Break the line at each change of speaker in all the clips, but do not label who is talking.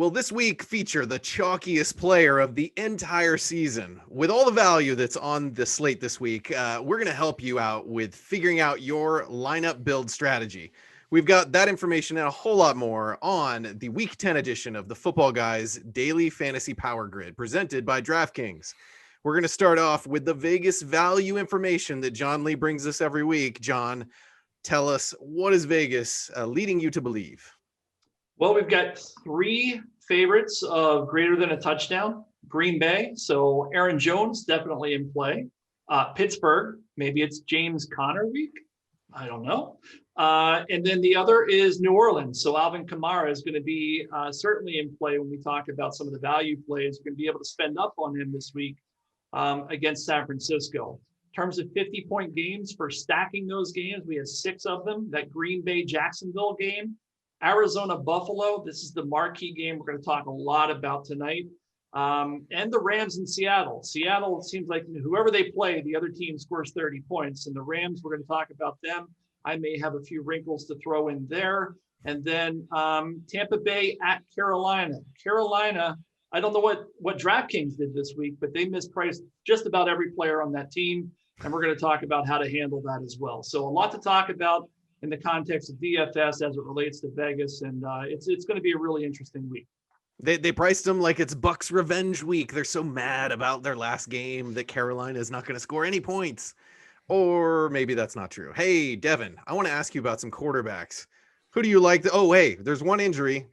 will this week feature the chalkiest player of the entire season. With all the value that's on the slate this week, we're going to help you out with figuring out your lineup build strategy. We've got that information and a whole lot more on the Week 10 edition of the Football Guys Daily Fantasy Power Grid, presented by DraftKings. We're going to start off with the Vegas value information that John Lee brings us every week. John, tell us, what is Vegas leading you to believe?
Well, we've got three favorites of greater than a touchdown. Green Bay, so Aaron Jones definitely in play. Pittsburgh, maybe it's James Conner week. I don't know. And then the other is New Orleans. So Alvin Kamara is going to be certainly in play when we talk about some of the value plays. You're going to be able to spend up on him this week against San Francisco. In terms of 50-point games for stacking those games, we have 6 of them. That Green Bay-Jacksonville game. Arizona-Buffalo, this is the marquee game we're going to talk a lot about tonight. And the Rams in Seattle. Seattle, it seems like whoever they play, the other team scores 30 points. And the Rams, we're going to talk about them. I may have a few wrinkles to throw in there. And then Tampa Bay at Carolina. Carolina, I don't know what DraftKings did this week, but they mispriced just about every player on that team. And we're going to talk about how to handle that as well. So a lot to talk about in the context of DFS as it relates to Vegas. And it's going to be a really interesting week.
They priced them like it's Bucks revenge week. They're so mad about their last game that Carolina is not going to score any points. Or maybe that's not true. Hey, Devin, I want to ask you about some quarterbacks. Who do you like? Oh, hey, there's one injury.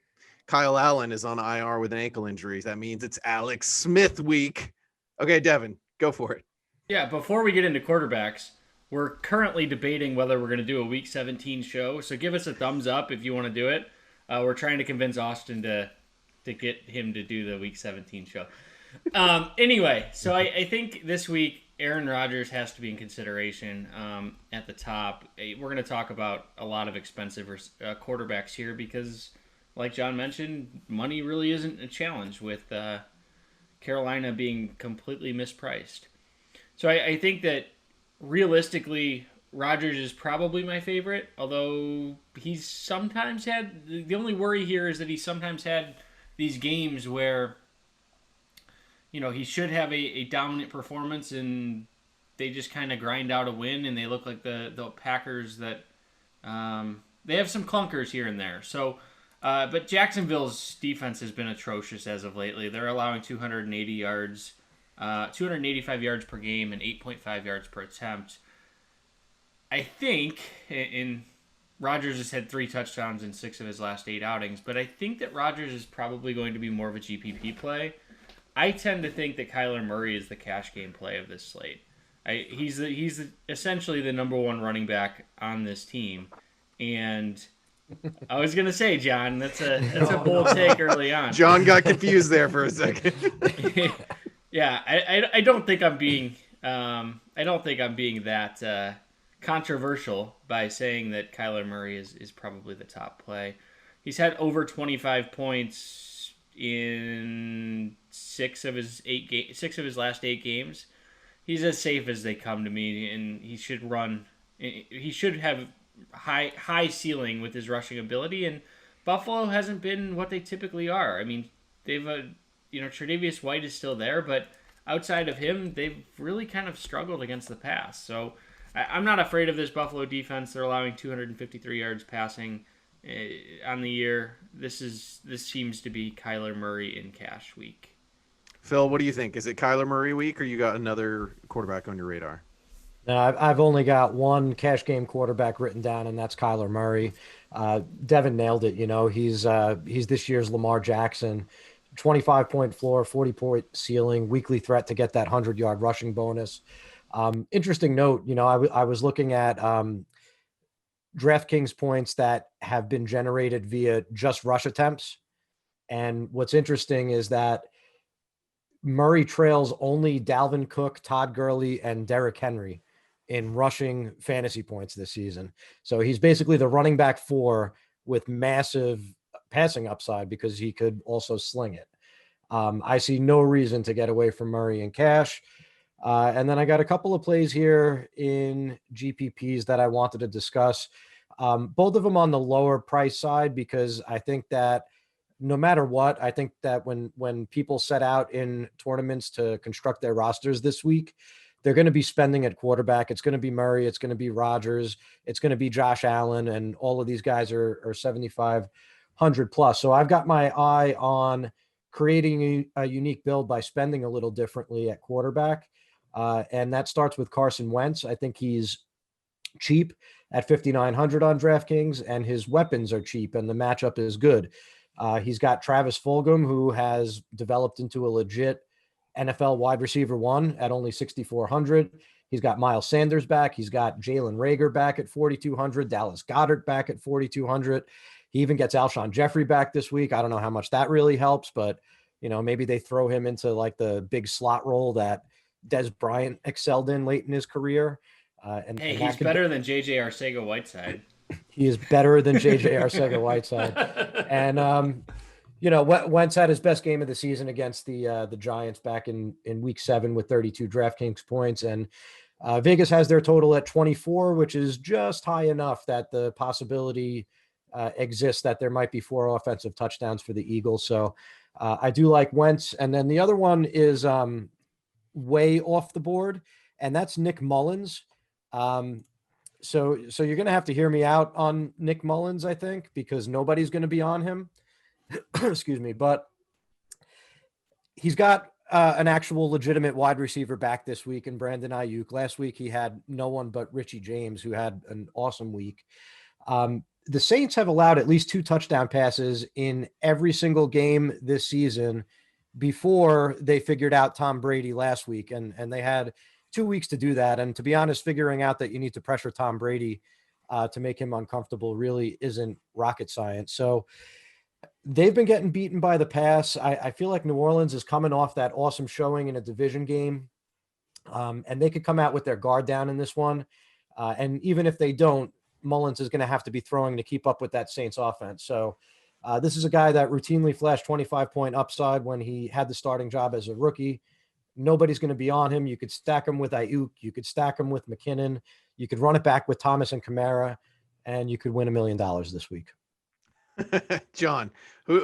Kyle Allen is on IR with an ankle injury. That means it's Alex Smith week. Okay, Devin, go for it.
Yeah, before we get into quarterbacks, we're currently debating whether we're going to do a Week 17 show, so give us a thumbs up if you want to do it. We're trying to convince Austin to get him to do the Week 17 show. Anyway, so I think this week Aaron Rodgers has to be in consideration at the top. We're going to talk about a lot of expensive quarterbacks here because, like John mentioned, money really isn't a challenge with Carolina being completely mispriced. So I think that realistically, Rodgers is probably my favorite, although he's sometimes had... The only worry here is that he sometimes had these games where, he should have a dominant performance and they just kind of grind out a win and they look like the Packers that... they have some clunkers here and there. So, but Jacksonville's defense has been atrocious as of lately. They're allowing 280 yards... 285 yards per game and 8.5 yards per attempt. I think, and Rodgers has had 3 touchdowns in 6 of his last 8 outings, but I think that Rodgers is probably going to be more of a GPP play. I tend to think that Kyler Murray is the cash game play of this slate. He's essentially the number 1 running back on this team, and I was gonna say, John, that's a bold take early on.
John got confused there for a second.
Yeah, I don't think I'm being that controversial by saying that Kyler Murray is probably the top play. He's had over 25 points in 6 of his last 8 games. He's as safe as they come to me, and he should have high ceiling with his rushing ability. And Buffalo hasn't been what they typically are. I mean, they've Tre'Davious White is still there, but outside of him, they've really kind of struggled against the pass. So I'm not afraid of this Buffalo defense. They're allowing 253 yards passing on the year. This seems to be Kyler Murray in cash week.
Phil, what do you think? Is it Kyler Murray week, or you got another quarterback on your radar?
No, I've only got one cash game quarterback written down, and that's Kyler Murray. Devin nailed it. He's this year's Lamar Jackson. 25-point floor, 40-point ceiling, weekly threat to get that 100-yard rushing bonus. Interesting note, I was looking at DraftKings points that have been generated via just rush attempts. And what's interesting is that Murray trails only Dalvin Cook, Todd Gurley, and Derrick Henry in rushing fantasy points this season. So he's basically the running back 4 with massive passing upside because he could also sling it. I see no reason to get away from Murray in cash. And then I got a couple of plays here in GPPs that I wanted to discuss. Both of them on the lower price side, because I think that no matter what, I think that when people set out in tournaments to construct their rosters this week, they're going to be spending at quarterback. It's going to be Murray. It's going to be Rodgers. It's going to be Josh Allen. And all of these guys are 7,500 plus. So I've got my eye on creating a unique build by spending a little differently at quarterback. And that starts with Carson Wentz. I think he's cheap at 5,900 on DraftKings, and his weapons are cheap, and the matchup is good. He's got Travis Fulgham, who has developed into a legit NFL wide receiver one at only 6,400. He's got Miles Sanders back. He's got Jalen Reagor back at 4,200. Dallas Goedert back at 4,200. He even gets Alshon Jeffrey back this week. I don't know how much that really helps, but maybe they throw him into like the big slot role that Des Bryant excelled in late in his carear.
He's better than JJ Arcega-Whiteside.
He is better than JJ Arcega-Whiteside. And, Wentz had his best game of the season against the Giants back in week 7 with 32 DraftKings points. And Vegas has their total at 24, which is just high enough that the possibility exists that there might be 4 offensive touchdowns for the Eagles. So I do like Wentz. And then the other one is way off the board, and that's Nick Mullins. So you're going to have to hear me out on Nick Mullins, I think, because nobody's going to be on him. Excuse me. But he's got an actual legitimate wide receiver back this week in Brandon Ayuk. Last week, he had no one but Richie James, who had an awesome week. The Saints have allowed at least 2 touchdown passes in every single game this season before they figured out Tom Brady last week. And they had 2 weeks to do that. And to be honest, figuring out that you need to pressure Tom Brady to make him uncomfortable really isn't rocket science. So they've been getting beaten by the pass. I feel like New Orleans is coming off that awesome showing in a division game. And they could come out with their guard down in this one. And even if they don't, Mullins is going to have to be throwing to keep up with that Saints offense. So this is a guy that routinely flashed 25-point upside when he had the starting job as a rookie. Nobody's going to be on him. You could stack him with Ayuk. You could stack him with McKinnon. You could run it back with Thomas and Kamara, and you could win $1 million this week.
John,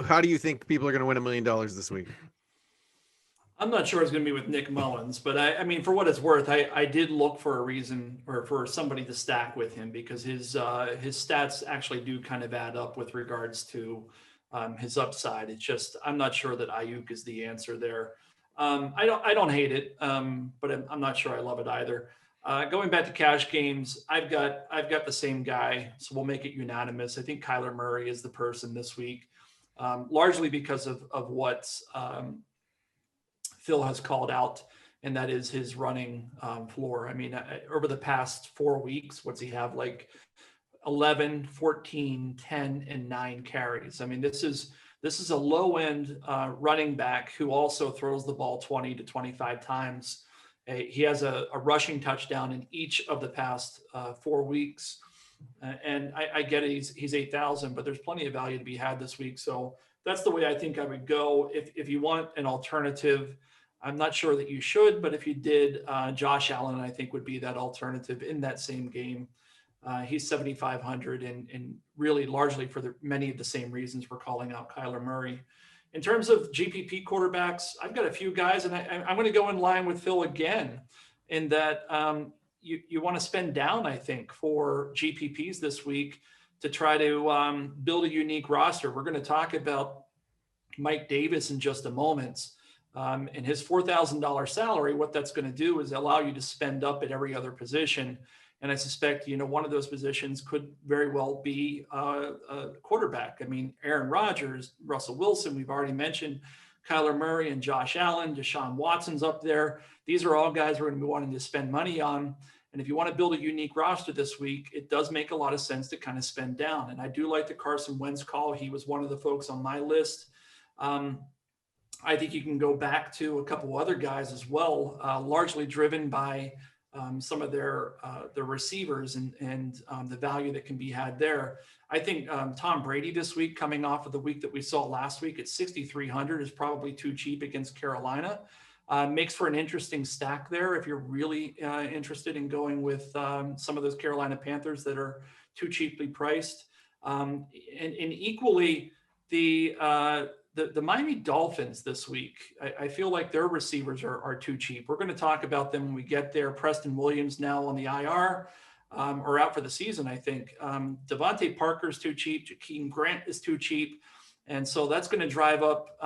how do you think people are going to win $1 million this week?
I'm not sure it's going to be with Nick Mullins, but I mean, for what it's worth, I did look for a reason or for somebody to stack with him because his stats actually do kind of add up with regards to his upside. It's just I'm not sure that Ayuk is the answer there. I don't hate it, but I'm not sure I love it either. Going back to cash games, I've got the same guy, so we'll make it unanimous. I think Kyler Murray is the person this week, largely because of what Phil has called out, and that is his running floor. I mean, over the past 4 weeks, what's he have? Like 11, 14, 10, and 9 carries. I mean, this is a low-end running back who also throws the ball 20 to 25 times. He has a rushing touchdown in each of the past 4 weeks. And I get it, he's 8,000, but there's plenty of value to be had this week. So that's the way I think I would go. If you want an alternative, I'm not sure that you should, but if you did, Josh Allen, I think, would be that alternative in that same game. He's 7,500 and really largely for many of the same reasons we're calling out Kyler Murray. In terms of GPP quarterbacks, I've got a few guys, and I'm going to go in line with Phil again in that you want to spend down, I think, for GPPs this week to try to build a unique roster. We're going to talk about Mike Davis in just a moment. And his $4,000 salary, what that's going to do is allow you to spend up at every other position. And I suspect, one of those positions could very well be a quarterback. I mean, Aaron Rodgers, Russell Wilson, we've already mentioned Kyler Murray and Josh Allen, Deshaun Watson's up there. These are all guys we're going to be wanting to spend money on. And if you want to build a unique roster this week, it does make a lot of sense to kind of spend down. And I do like the Carson Wentz call. He was one of the folks on my list. I think you can go back to a couple other guys as well, largely driven by some of their receivers and the value that can be had there. I think Tom Brady this week, coming off of the week that we saw last week at 6,300, is probably too cheap against Carolina. Makes for an interesting stack there if you're really interested in going with some of those Carolina Panthers that are too cheaply priced. And equally, The Miami Dolphins this week, I feel like their receivers are too cheap. We're going to talk about them when we get there. Preston Williams now on the IR, or out for the season, I think. Devontae Parker's too cheap. Jakeem Grant is too cheap. And so that's going to drive up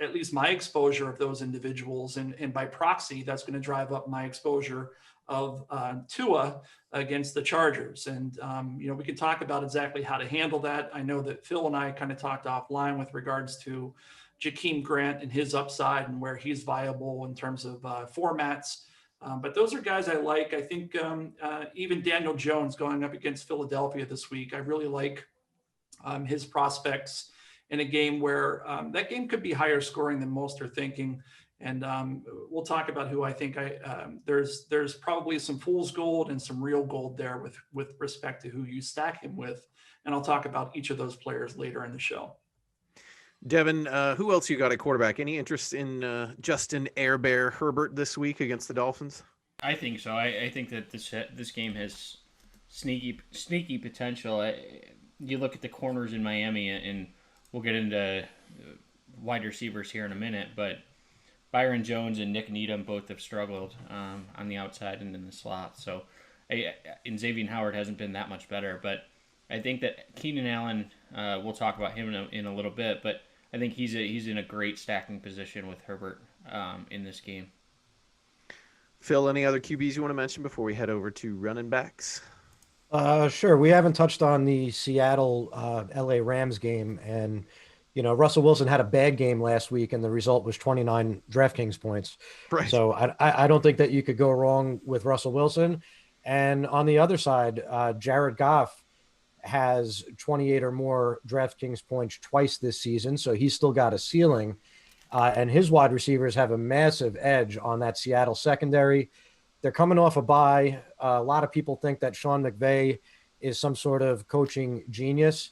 at least my exposure of those individuals. And by proxy, that's going to drive up my exposure of Tua against the Chargers. And, we can talk about exactly how to handle that. I know that Phil and I kind of talked offline with regards to Jakeem Grant and his upside and where he's viable in terms of formats. But those are guys I like. I think even Daniel Jones going up against Philadelphia this week, I really like his prospects in a game where that game could be higher scoring than most are thinking. And we'll talk about who I think there's probably some fool's gold and some real gold there with respect to who you stack him with. And I'll talk about each of those players later in the show.
Devin, who else you got at quarterback? Any interest in Justin Airbear Herbert this week against the Dolphins?
I think so. I think that this game has sneaky potential. You look at the corners in Miami, and we'll get into wide receivers here in a minute, but Byron Jones and Nick Needham both have struggled on the outside and in the slot. So, and Xavier Howard hasn't been that much better. But I think that Keenan Allen, we'll talk about him in a little bit, but I think he's in a great stacking position with Herbert in this game.
Phil, any other QBs you want to mention before we head over to running backs?
Sure. We haven't touched on the Seattle LA Rams game, and Russell Wilson had a bad game last week, and the result was 29 DraftKings points.
Right.
So I don't think that you could go wrong with Russell Wilson. And on the other side, Jared Goff has 28 or more DraftKings points twice this season, so he's still got a ceiling. And his wide receivers have a massive edge on that Seattle secondary. They're coming off a bye. A lot of people think that Sean McVay is some sort of coaching genius.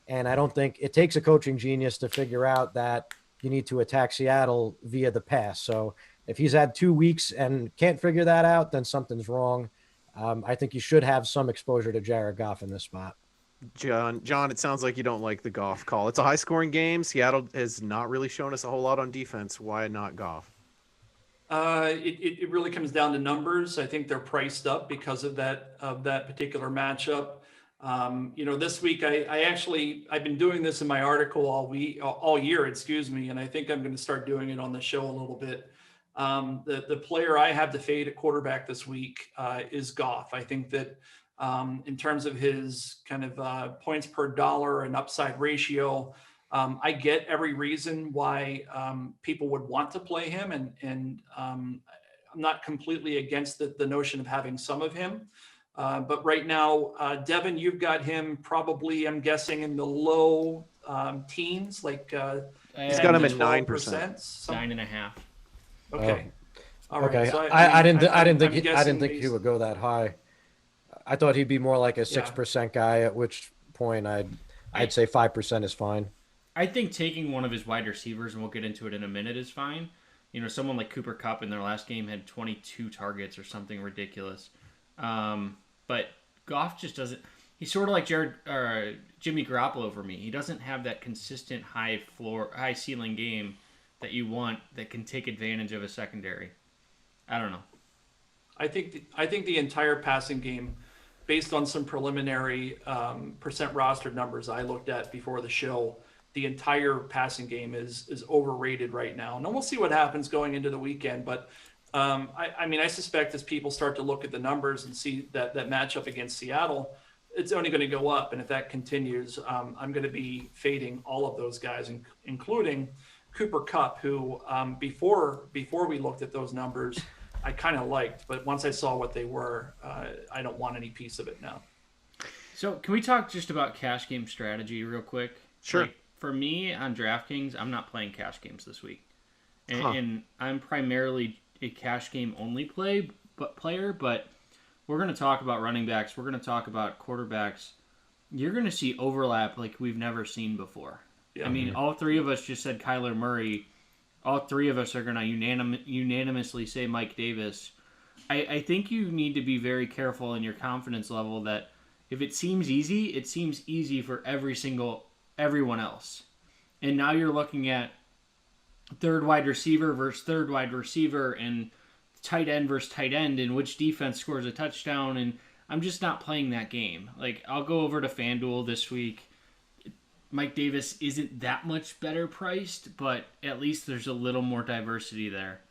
And I don't think it takes a coaching genius to figure out that you need to attack Seattle via the pass. So if he's had 2 weeks and can't figure that out, then something's wrong. I think you should have some exposure to Jared Goff in this spot.
John, it sounds like you don't like the Goff call. It's a high-scoring game. Seattle has not really shown us a whole lot on defense. Why not Goff?
It really comes down to numbers. I think they're priced up because of that particular matchup. This week I've been doing this in my article all year, and I think I'm going to start doing it on the show a little bit. The player I have to fade at quarterback this week is Goff. I think that in terms of his kind of points per dollar and upside ratio, I get every reason why people would want to play him, and I'm not completely against the notion of having some of him. But right now, Devin, you've got him probably, I'm guessing, in the low teens, like
he's got him at 9%,
9.5.
Okay.
All right. Okay. So I didn't think he would go that high. I thought he'd be more like a 6% guy. At which point I'd say 5% is fine.
I think taking one of his wide receivers, and we'll get into it in a minute, is fine. Someone like Cooper Kupp in their last game had 22 targets or something ridiculous. But Goff just doesn't. He's sort of like Jimmy Garoppolo for me. He doesn't have that consistent high ceiling game that you want that can take advantage of a secondary. I don't know.
I think the entire passing game, based on some preliminary percent rostered numbers I looked at before the show, the entire passing game is overrated right now. And we'll see what happens going into the weekend. But I suspect as people start to look at the numbers and see that matchup against Seattle, it's only going to go up. And if that continues, I'm going to be fading all of those guys, including Cooper Kupp, who before we looked at those numbers, I kind of liked. But once I saw what they were, I don't want any piece of it now.
So can we talk just about cash game strategy real quick?
Sure.
For me on DraftKings, I'm not playing cash games this week. And I'm primarily a cash game only player, but we're going to talk about running backs. We're going to talk about quarterbacks. You're going to see overlap like we've never seen before. Yeah. I mean, all three of us just said Kyler Murray. All three of us are going to unanimously say Mike Davis. I think you need to be very careful in your confidence level that if it seems easy for everyone else. And now you're looking at third wide receiver versus third wide receiver and tight end versus tight end and which defense scores a touchdown. And I'm just not playing that game. Like, I'll go over to FanDuel this week. Mike Davis isn't that much better priced, but at least there's a little more diversity there.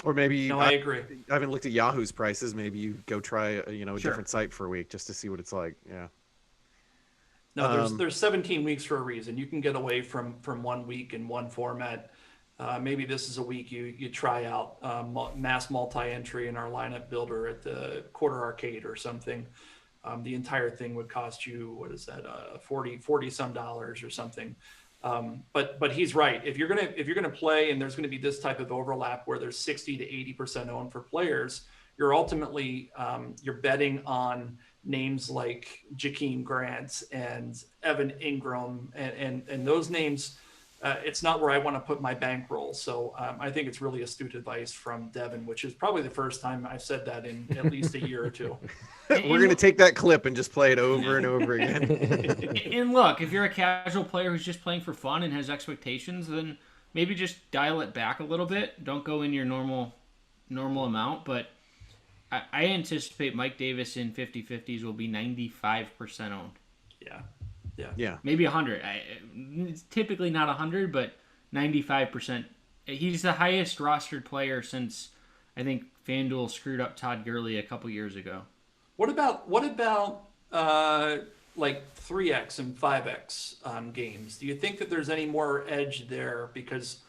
Or maybe
No, I agree.
I haven't looked at Yahoo's prices. Maybe you go try a
Sure.
different site for a week just to see what it's like. Yeah.
No, there's 17 weeks for a reason. You can get away from 1 week in one format. Maybe this is a week you try out mass multi-entry in our lineup builder at the Quarter Arcade or something. The entire thing would cost you, what is that, $40 some dollars or something. But he's right. If you're gonna play and there's gonna be this type of overlap where there's 60 to 80% owned for players, you're ultimately you're betting on names like Jakeem Grant and Evan Ingram and those names. It's not where I want to put my bankroll. So I think it's really astute advice from Devin, which is probably the first time I've said that in at least a year or two.
We're going to take that clip and just play it over and over again.
And look, if you're a casual player who's just playing for fun and has expectations, then maybe just dial it back a little bit. Don't go in your normal amount. But I anticipate Mike Davis in 50-50s will be 95% owned.
Yeah.
Maybe 100. It's typically not 100, but 95%. He's the highest rostered player since I think FanDuel screwed up Todd Gurley a couple years ago.
What about like 3x and 5x games? Do you think that there's any more edge there? Because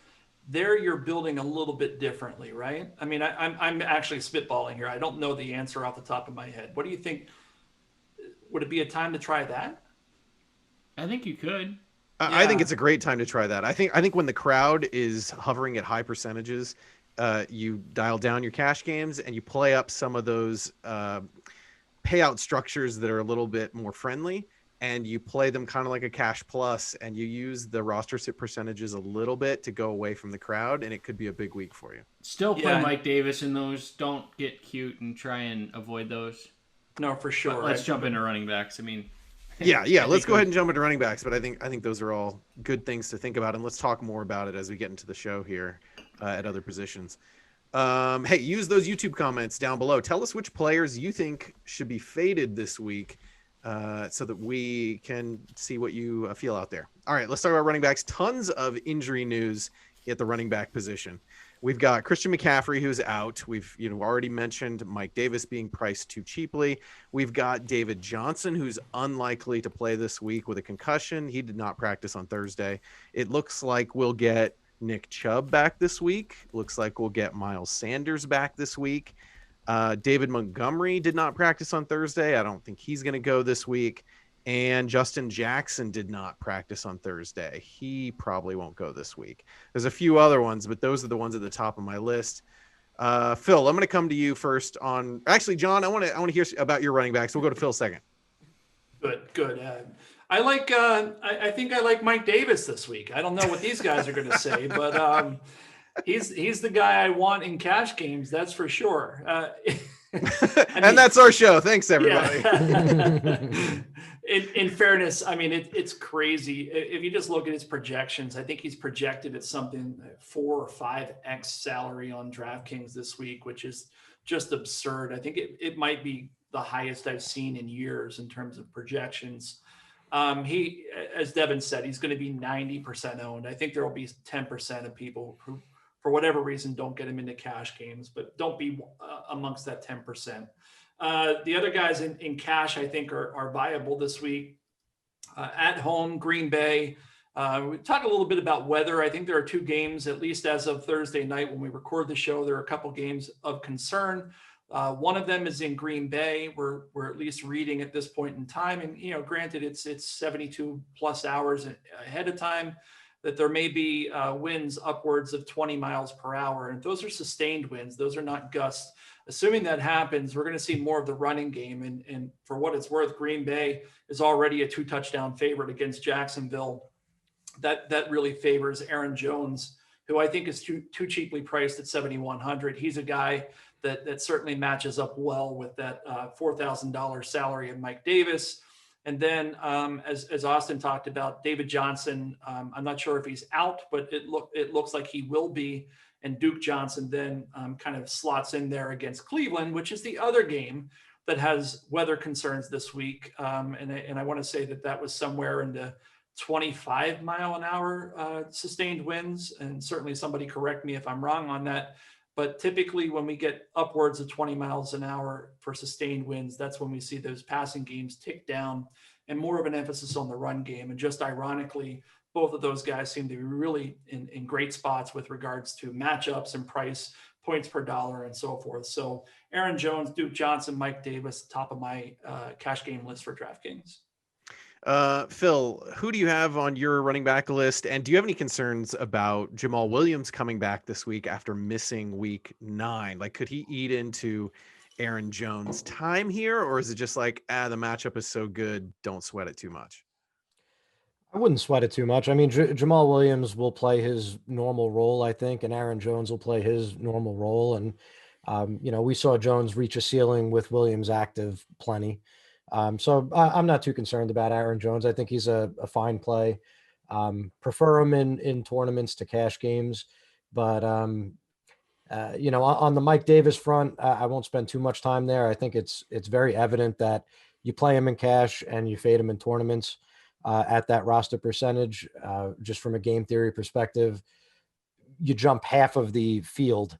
there you're building a little bit differently, right? I mean, I'm actually spitballing here. I don't know the answer off the top of my head. What do you think? Would it be a time to try that?
I think you could.
I think it's a great time to try that. I think when the crowd is hovering at high percentages, you dial down your cash games and you play up some of those payout structures that are a little bit more friendly, and you play them kind of like a cash plus, and you use the roster sit percentages a little bit to go away from the crowd, and it could be a big week for you.
Still play Mike Davis in those. Don't get cute and try and avoid those.
No, for sure.
But let's jump into running backs. I mean,
yeah. Let's go ahead and jump into running backs. But I think those are all good things to think about, and let's talk more about it as we get into the show here at other positions. Hey, use those YouTube comments down below. Tell us which players you think should be faded this week, so that we can see what you feel out there. All right, let's talk about running backs. Tons of injury news at the running back position. We've got Christian McCaffrey, who's out. We've already mentioned Mike Davis being priced too cheaply. We've got David Johnson, who's unlikely to play this week with a concussion. He did not practice on Thursday. It looks like we'll get Nick Chubb back this week. Looks like we'll get Miles Sanders back this week. David Montgomery did not practice on Thursday. I don't think he's going to go this week. And Justin Jackson did not practice on Thursday. He probably won't go this week. There's a few other ones, but those are the ones at the top of my list. Phil, I'm going to come to you first on. Actually, John, I want to hear about your running backs. We'll go to Phil second.
Good. I like. I think I like Mike Davis this week. I don't know what these guys are going to say, but he's the guy I want in cash games. That's for sure.
And that's our show. Thanks, everybody.
Yeah. In fairness, I mean, it's crazy. If you just look at his projections, I think he's projected at something 4 or 5x salary on DraftKings this week, which is just absurd. I think it might be the highest I've seen in years in terms of projections. He, as Devin said, he's going to be 90% owned. I think there will be 10% of people who, for whatever reason, don't get him into cash games, but don't be amongst that 10%. The other guys in cash, I think, are viable this week. At home, Green Bay. We talk a little bit about weather. I think there are 2 games, at least as of Thursday night when we record the show. There are a couple games of concern. One of them is in Green Bay. We're at least reading at this point in time, and granted, it's 72 plus hours ahead of time, that there may be winds upwards of 20 miles per hour, and those are sustained winds. Those are not gusts. Assuming that happens, we're going to see more of the running game. And for what it's worth, Green Bay is already a 2-touchdown favorite against Jacksonville. That really favors Aaron Jones, who I think is too cheaply priced at 7,100. He's a guy that certainly matches up well with that $4,000 salary of Mike Davis. And then, as Austin talked about, David Johnson, I'm not sure if he's out, but it looks like he will be. And Duke Johnson then kind of slots in there against Cleveland, which is the other game that has weather concerns this week. And I want to say that was somewhere in the 25 mile an hour sustained winds. And certainly somebody correct me if I'm wrong on that. But typically when we get upwards of 20 miles an hour for sustained winds, that's when we see those passing games tick down and more of an emphasis on the run game. And just ironically, both of those guys seem to be really in great spots with regards to matchups and price, points per dollar, and so forth. So Aaron Jones, Duke Johnson, Mike Davis, top of my cash game list for DraftKings.
Phil, who do you have on your running back list? And do you have any concerns about Jamal Williams coming back this week after missing week 9? Like, could he eat into Aaron Jones' time here? Or is it just like, the matchup is so good, don't sweat it too much?
I wouldn't sweat it too much. I mean, Jamal Williams will play his normal role, I think, and Aaron Jones will play his normal role. And, we saw Jones reach a ceiling with Williams active plenty. So I'm not too concerned about Aaron Jones. I think he's a fine play. Prefer him in tournaments to cash games. But, on the Mike Davis front, I won't spend too much time there. I think it's very evident that you play him in cash and you fade him in tournaments at that roster percentage. Just from a game theory perspective, you jump half of the field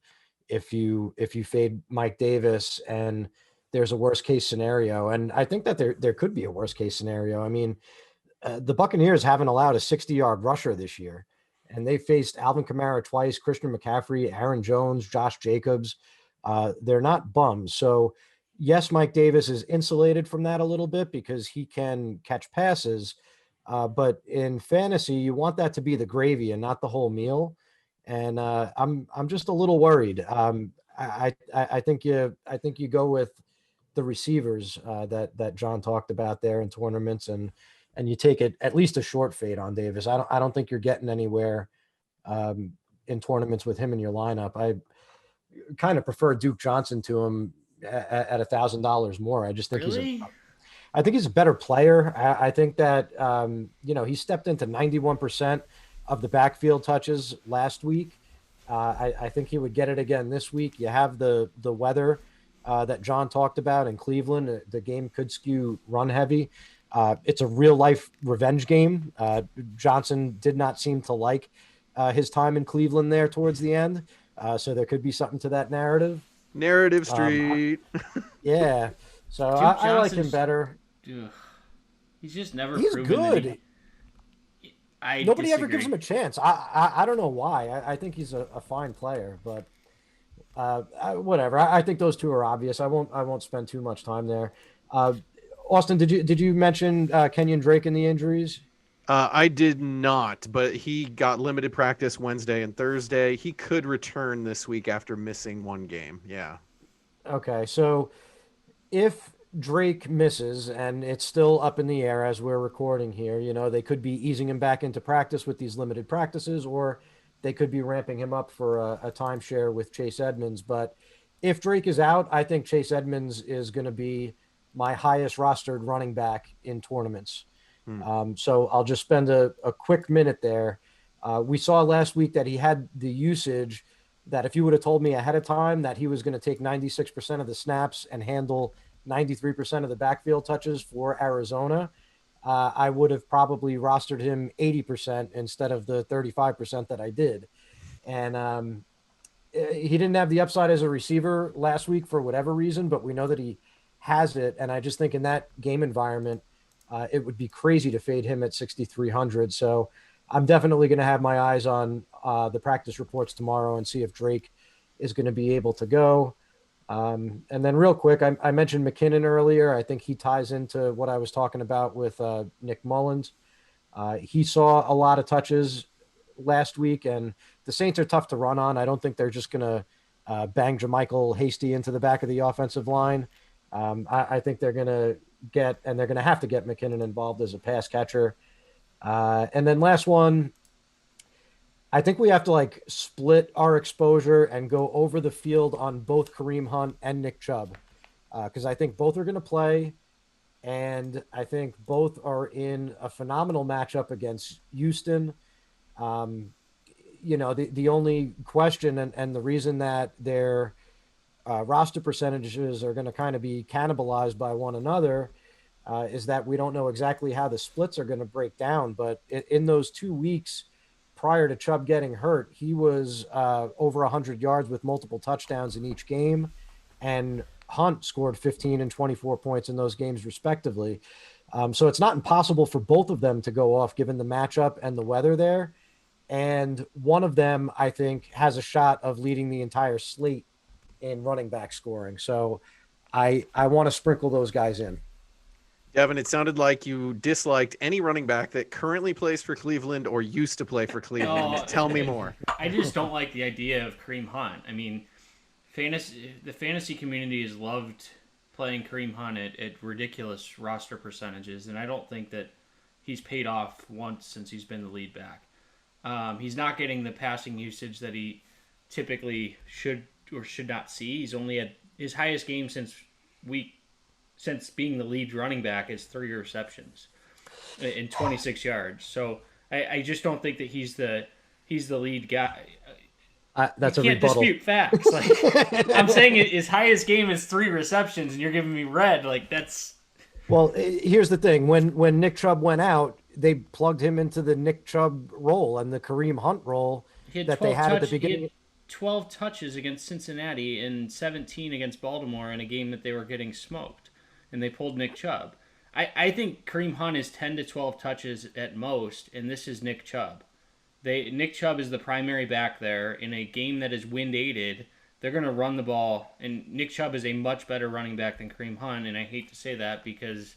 if you fade Mike Davis, and there's a worst case scenario. And I think that there could be a worst case scenario. I mean, the Buccaneers haven't allowed a 60-yard rusher this year, and they faced Alvin Kamara twice, Christian McCaffrey, Aaron Jones, Josh Jacobs. They're not bums. So yes, Mike Davis is insulated from that a little bit because he can catch passes. But in fantasy, you want that to be the gravy and not the whole meal. And I'm just a little worried. I think you go with the receivers that John talked about there in tournaments, and you take it at least a short fade on Davis. I don't think you're getting anywhere in tournaments with him in your lineup. I kind of prefer Duke Johnson to him at $1,000 more. I just think I think he's a better player. I think that he stepped into 91% of the backfield touches last week. I think he would get it again this week. You have the weather that John talked about in Cleveland. The game could skew run heavy. It's a real life revenge game. Johnson did not seem to like his time in Cleveland there towards the end. So there could be something to that narrative.
Narrative Street.
Yeah. So I like him better.
He's just never.
He's good. Nobody ever gives him a chance. I don't know why. I think he's a fine player, but whatever. I think those two are obvious. I won't spend too much time there. Austin, did you mention Kenyon Drake and the injuries?
I did not, but he got limited practice Wednesday and Thursday. He could return this week after missing one game. Yeah.
Okay, so if Drake misses, and it's still up in the air as we're recording here, they could be easing him back into practice with these limited practices, or they could be ramping him up for a timeshare with Chase Edmonds. But if Drake is out, I think Chase Edmonds is going to be my highest rostered running back in tournaments. So I'll just spend a quick minute there. We saw last week that he had the usage that if you would have told me ahead of time that he was going to take 96% of the snaps and handle 93% of the backfield touches for Arizona, I would have probably rostered him 80% instead of the 35% that I did. And he didn't have the upside as a receiver last week for whatever reason, but we know that he has it. And I just think in that game environment, it would be crazy to fade him at 6,300. So I'm definitely going to have my eyes on the practice reports tomorrow and see if Drake is going to be able to go. And then real quick, I mentioned McKinnon earlier. I think he ties into what I was talking about with Nick Mullins. He saw a lot of touches last week, and the Saints are tough to run on. I don't think they're just going to bang Jermichael Hasty into the back of the offensive line. I think they're going to they're going to have to get McKinnon involved as a pass catcher. And then last one, I think we have to split our exposure and go over the field on both Kareem Hunt and Nick Chubb. Because I think both are going to play. And I think both are in a phenomenal matchup against Houston. Um, the only question and the reason that their roster percentages are going to kind of be cannibalized by one another is that we don't know exactly how the splits are going to break down. But in those 2 weeks prior to Chubb getting hurt, he was over 100 yards with multiple touchdowns in each game. And Hunt scored 15 and 24 points in those games, respectively. So it's not impossible for both of them to go off given the matchup and the weather there. And one of them, I think, has a shot of leading the entire slate in running back scoring. So I want to sprinkle those guys in.
Devin, it sounded like you disliked any running back that currently plays for Cleveland or used to play for Cleveland.
No,
Tell me more.
I just don't like the idea of Kareem Hunt. I mean, the fantasy community has loved playing Kareem Hunt at ridiculous roster percentages, and I don't think that he's paid off once since he's been the lead back. He's not getting the passing usage that he typically should or should not see. He's only had his highest game since being the lead running back is 3 receptions in 26 yards. So I just don't think that he's the lead guy.
That's
you
a
can't
rebuttal.
dispute facts. Like I'm saying, his highest game is 3 receptions, and you're giving me red. Like that's.
Well, here's the thing: when Nick Chubb went out, they plugged him into the Nick Chubb role and the Kareem Hunt role that they had at the beginning.
He had 12 touches against Cincinnati and 17 against Baltimore in a game that they were getting smoked, and they pulled Nick Chubb. I think Kareem Hunt is 10 to 12 touches at most, and this is Nick Chubb. Nick Chubb is the primary back there in a game that is wind aided. They're going to run the ball, and Nick Chubb is a much better running back than Kareem Hunt, and I hate to say that because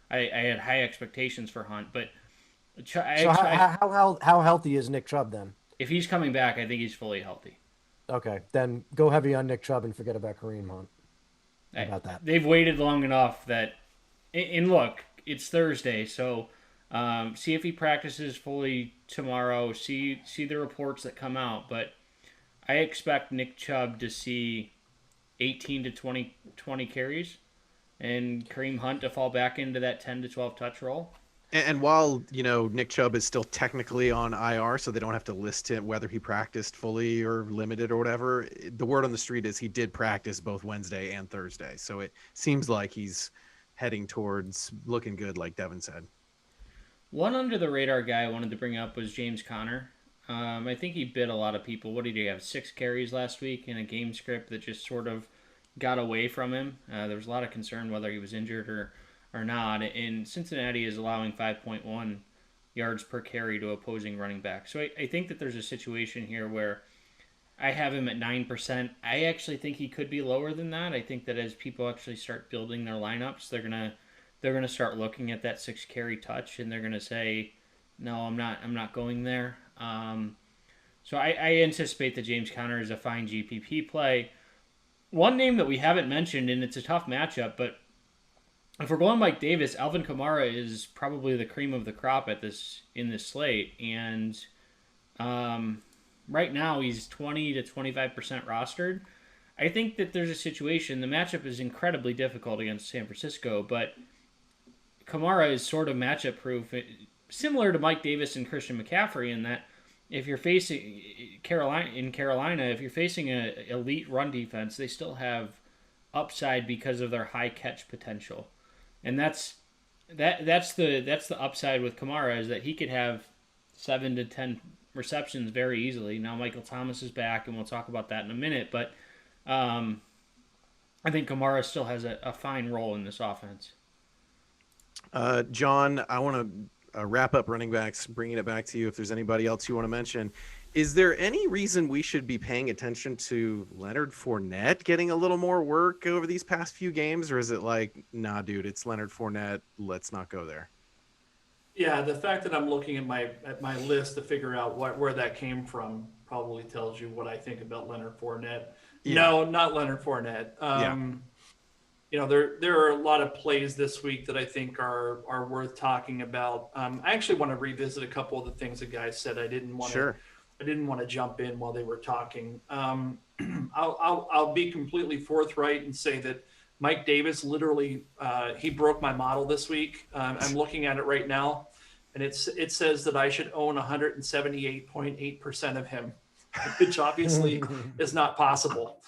I had high expectations for Hunt. But
how healthy is Nick Chubb then?
If he's coming back, I think he's fully healthy.
Okay, then go heavy on Nick Chubb and forget about Kareem Hunt. How about that?
They've waited long enough that, and look, it's Thursday, so see if he practices fully tomorrow. See the reports that come out, but I expect Nick Chubb to see 18 to 20 carries, and Kareem Hunt to fall back into that 10 to 12 touch role.
And while, Nick Chubb is still technically on IR, so they don't have to list him whether he practiced fully or limited or whatever, the word on the street is he did practice both Wednesday and Thursday. So it seems like he's heading towards looking good, like Devin said.
One under-the-radar guy I wanted to bring up was James Conner. I think he bit a lot of people. What did he have, 6 carries last week in a game script that just sort of got away from him? There was a lot of concern whether he was injured or not, and Cincinnati is allowing 5.1 yards per carry to opposing running backs. So I think that there's a situation here where I have him at 9%. I actually think he could be lower than that. I think that as people actually start building their lineups, they're gonna start looking at that 6 carry touch, and they're gonna say, no, I'm not going there. So I anticipate that James Conner is a fine GPP play. One name that we haven't mentioned, and it's a tough matchup, but if we're going Mike Davis, Alvin Kamara is probably the cream of the crop in this slate, and right now he's 20 to 25% rostered. I think that there's a situation. The matchup is incredibly difficult against San Francisco, but Kamara is sort of matchup proof, similar to Mike Davis and Christian McCaffrey, in that if you're facing Carolina, if you're facing an elite run defense, they still have upside because of their high catch potential. And that's the upside with Kamara, is that he could have 7 to 10 receptions very easily. Now Michael Thomas is back, and we'll talk about that in a minute. But I think Kamara still has a fine role in this offense.
John, I want to wrap up running backs, bringing it back to you. If there's anybody else you want to mention, is there any reason we should be paying attention to Leonard Fournette getting a little more work over these past few games? Or is it like, nah, dude, it's Leonard Fournette, let's not go there?
Yeah, the fact that I'm looking at my list to figure out where that came from probably tells you what I think about Leonard Fournette. Yeah. No, not Leonard Fournette. There are a lot of plays this week that I think are worth talking about. I actually want to revisit a couple of the things the guys said. I didn't want to jump in while they were talking. I'll be completely forthright and say that Mike Davis literally, he broke my model this week. I'm looking at it right now, and it says that I should own 178.8% of him, which obviously is not possible.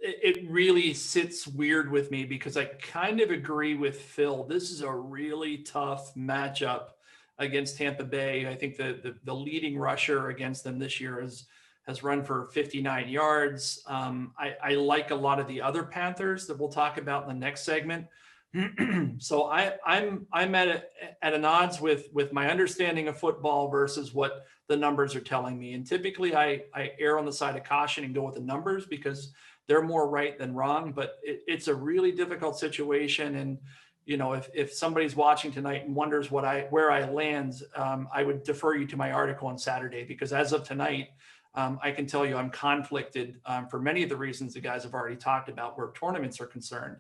It really sits weird with me because I kind of agree with Phil. This is a really tough matchup against Tampa Bay. I think the leading rusher against them this year has run for 59 yards. I like a lot of the other Panthers that we'll talk about in the next segment. So I'm at an odds with my understanding of football versus what the numbers are telling me. And typically I err on the side of caution and go with the numbers because they're more right than wrong, but it's a really difficult situation. And, if somebody's watching tonight and wonders where I land, I would defer you to my article on Saturday, because as of tonight, I can tell you I'm conflicted for many of the reasons the guys have already talked about where tournaments are concerned.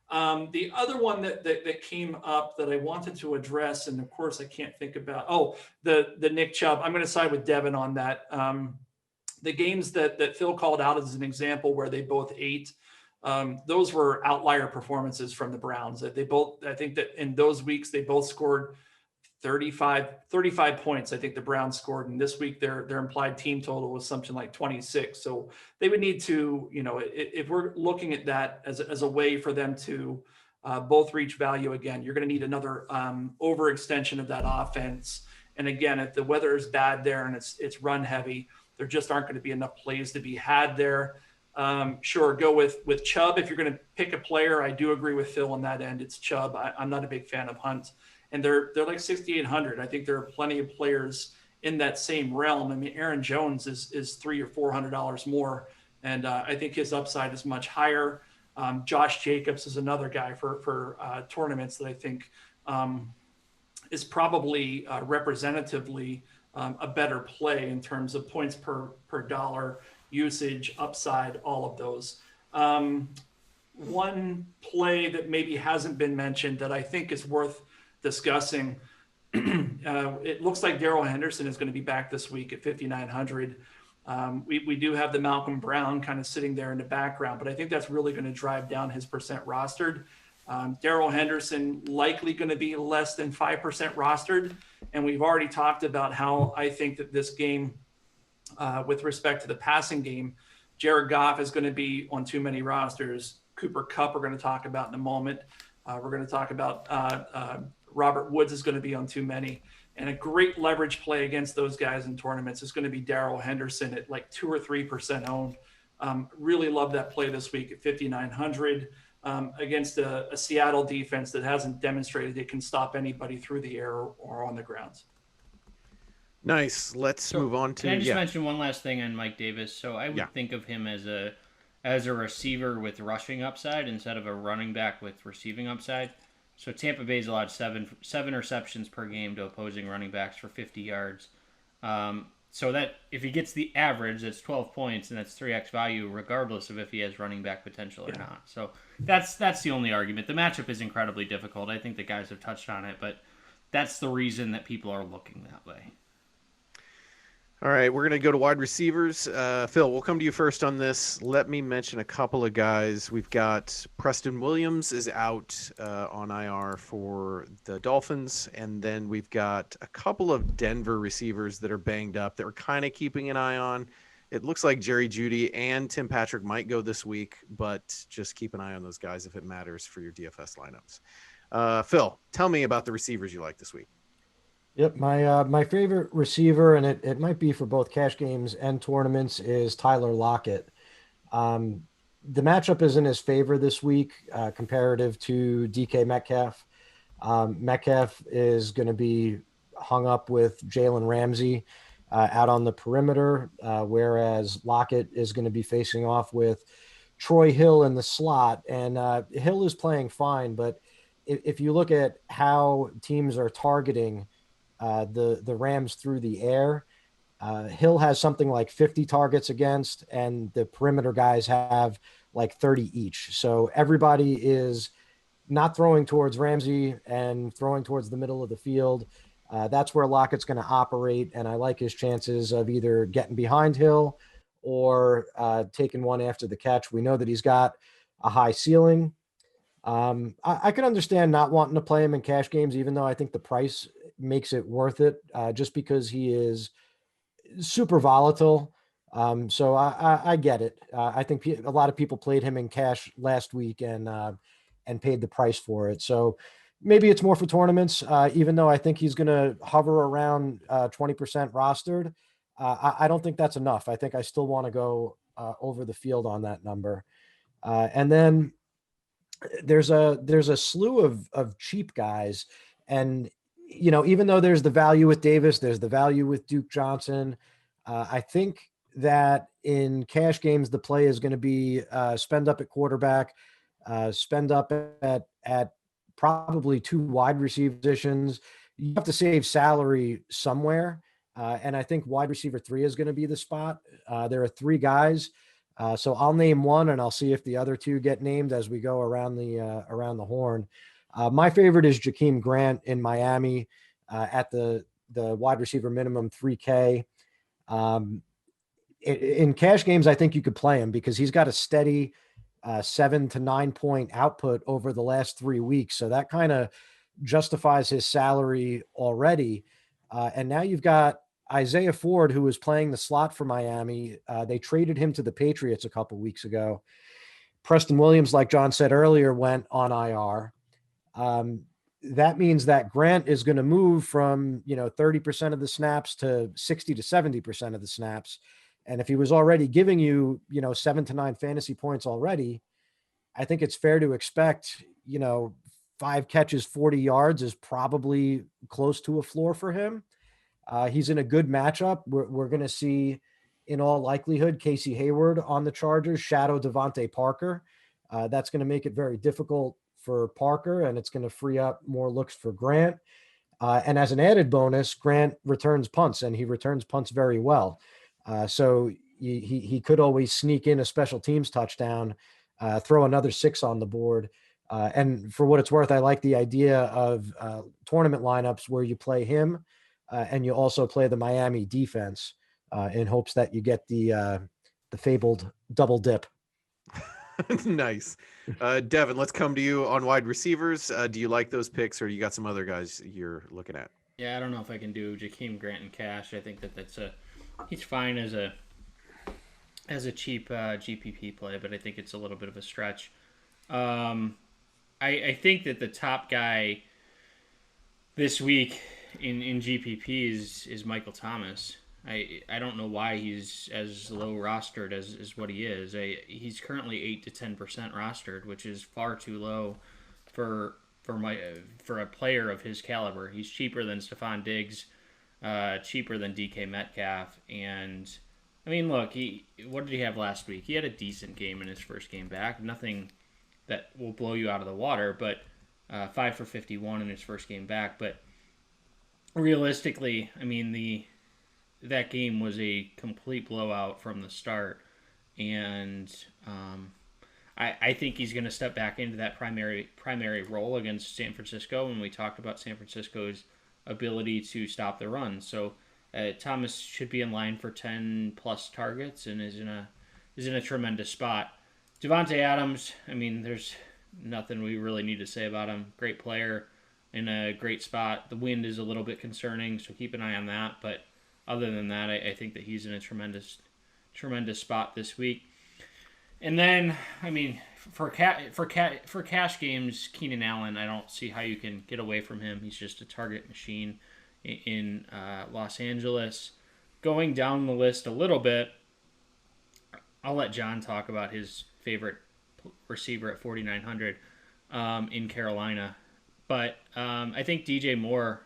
The other one that came up that I wanted to address, and of course I can't think about, the Nick Chubb. I'm going to side with Devin on that. The games that Phil called out as an example where they both ate, those were outlier performances from the Browns. I think that in those weeks, they both scored 35 points. I think the Browns scored, and this week their implied team total was something like 26. So they would need to, if we're looking at that as a way for them to both reach value again, you're going to need another overextension of that offense. And again, if the weather is bad there and it's run heavy, there just aren't going to be enough plays to be had there. Sure, go with Chubb. If you're going to pick a player, I do agree with Phil on that end. It's Chubb. I'm not a big fan of Hunt. And they're like 6,800. I think there are plenty of players in that same realm. I mean, Aaron Jones is $300 or $400 more, and I think his upside is much higher. Josh Jacobs is another guy for tournaments that I think is probably representatively a better play in terms of points per dollar, usage, upside, all of those. One play that maybe hasn't been mentioned that I think is worth discussing. It looks like Darrell Henderson is going to be back this week at 5,900. We do have the Malcolm Brown kind of sitting there in the background, but I think that's really going to drive down his percent rostered. Darrell Henderson likely going to be less than 5% rostered. And we've already talked about how I think that this game, with respect to the passing game, Jared Goff is going to be on too many rosters. Cooper Kupp we're going to talk about in a moment. We're going to talk about Robert Woods is going to be on too many. And a great leverage play against those guys in tournaments is going to be Darrell Henderson at like 2 or 3% owned. Really love that play this week at 5,900 against a Seattle defense that hasn't demonstrated it can stop anybody through the air or on the grounds.
Nice. Let's move on to.
Can I just mention one last thing on Mike Davis? So I would think of him as a receiver with rushing upside instead of a running back with receiving upside. So Tampa Bay's allowed seven receptions per game to opposing running backs for 50 yards. So that if he gets the average, that's 12 points, and that's 3x value, regardless of if he has running back potential or not. So that's the only argument. The matchup is incredibly difficult. I think the guys have touched on it, but that's the reason that people are looking that way.
All right, we're going to go to wide receivers. Phil, we'll come to you first on this. Let me mention a couple of guys. We've got Preston Williams is out on IR for the Dolphins, and then we've got a couple of Denver receivers that are banged up that we're kind of keeping an eye on. It looks like Jerry Jeudy and Tim Patrick might go this week, but just keep an eye on those guys if it matters for your DFS lineups. Phil, tell me about the receivers you like this week.
Yep, my favorite receiver, and it might be for both cash games and tournaments, is Tyler Lockett. The matchup is in his favor this week, comparative to DK Metcalf. Metcalf is going to be hung up with Jalen Ramsey out on the perimeter, whereas Lockett is going to be facing off with Troy Hill in the slot. And Hill is playing fine, but if you look at how teams are targeting the Rams through the air, Hill has something like 50 targets against, and the perimeter guys have like 30 each. So everybody is not throwing towards Ramsey and throwing towards the middle of the field. That's where Lockett's going to operate, and I like his chances of either getting behind Hill or taking one after the catch. We know that he's got a high ceiling. I could understand not wanting to play him in cash games, even though I think the price makes it worth it, just because he is super volatile. So I get it. I think a lot of people played him in cash last week and paid the price for it. So maybe it's more for tournaments, even though I think he's going to hover around 20% rostered. I don't think that's enough. I think I still want to go over the field on that number. And then there's a slew of cheap guys, and even though there's the value with Davis, there's the value with Duke Johnson. I think that in cash games the play is going to be spend up at quarterback, spend up at probably 2 wide receiver positions. You have to save salary somewhere, and I think wide receiver 3 is going to be the spot. There are 3 guys. So I'll name one, and I'll see if the other 2 get named as we go around the horn. My favorite is Jakeem Grant in Miami at the wide receiver minimum 3K. In cash games, I think you could play him because he's got a steady 7 to 9 point output over the last 3 weeks. So that kind of justifies his salary already. And now you've got Isaiah Ford, who was playing the slot for Miami. They traded him to the Patriots a couple weeks ago. Preston Williams, like John said earlier, went on IR. That means that Grant is going to move from 30% of the snaps to 60 to 70% of the snaps. And if he was already giving you 7 to 9 fantasy points already, I think it's fair to expect 5 catches, 40 yards is probably close to a floor for him. He's in a good matchup. We're going to see, in all likelihood, Casey Hayward on the Chargers shadow Devontae Parker. That's going to make it very difficult for Parker, and it's going to free up more looks for Grant. And as an added bonus, Grant returns punts, and he returns punts very well. So he could always sneak in a special teams touchdown, throw another 6 on the board. And for what it's worth, I like the idea of tournament lineups where you play him and you also play the Miami defense in hopes that you get the fabled double dip.
Nice. Devin, let's come to you on wide receivers. Do you like those picks, or you got some other guys you're looking at?
Yeah, I don't know if I can do Jakeem Grant in cash. I think he's fine as a cheap GPP play, but I think it's a little bit of a stretch. I think that the top guy this week in GPP is Michael Thomas. I don't know why he's as low rostered as what he is. He's currently 8 to 10% rostered, which is far too low for a player of his caliber. He's cheaper than Stephon Diggs, cheaper than DK Metcalf, and I mean, look, what did he have last week? He had a decent game in his first game back. Nothing that will blow you out of the water, but 5 for 51 in his first game back. But realistically, I mean, that game was a complete blowout from the start, and I think he's going to step back into that primary role against San Francisco. When we talked about San Francisco's ability to stop the run, so Thomas should be in line for 10 plus targets and is in a tremendous spot. Devontae Adams, I mean, there's nothing we really need to say about him. Great player in a great spot. The wind is a little bit concerning, so keep an eye on that, but other than that, I think that he's in a tremendous spot this week. And then, I mean, for cash games, Keenan Allen, I don't see how you can get away from him. He's just a target machine in Los Angeles. Going down the list a little bit, I'll let John talk about his favorite receiver at 4,900 in Carolina. But I think DJ Moore...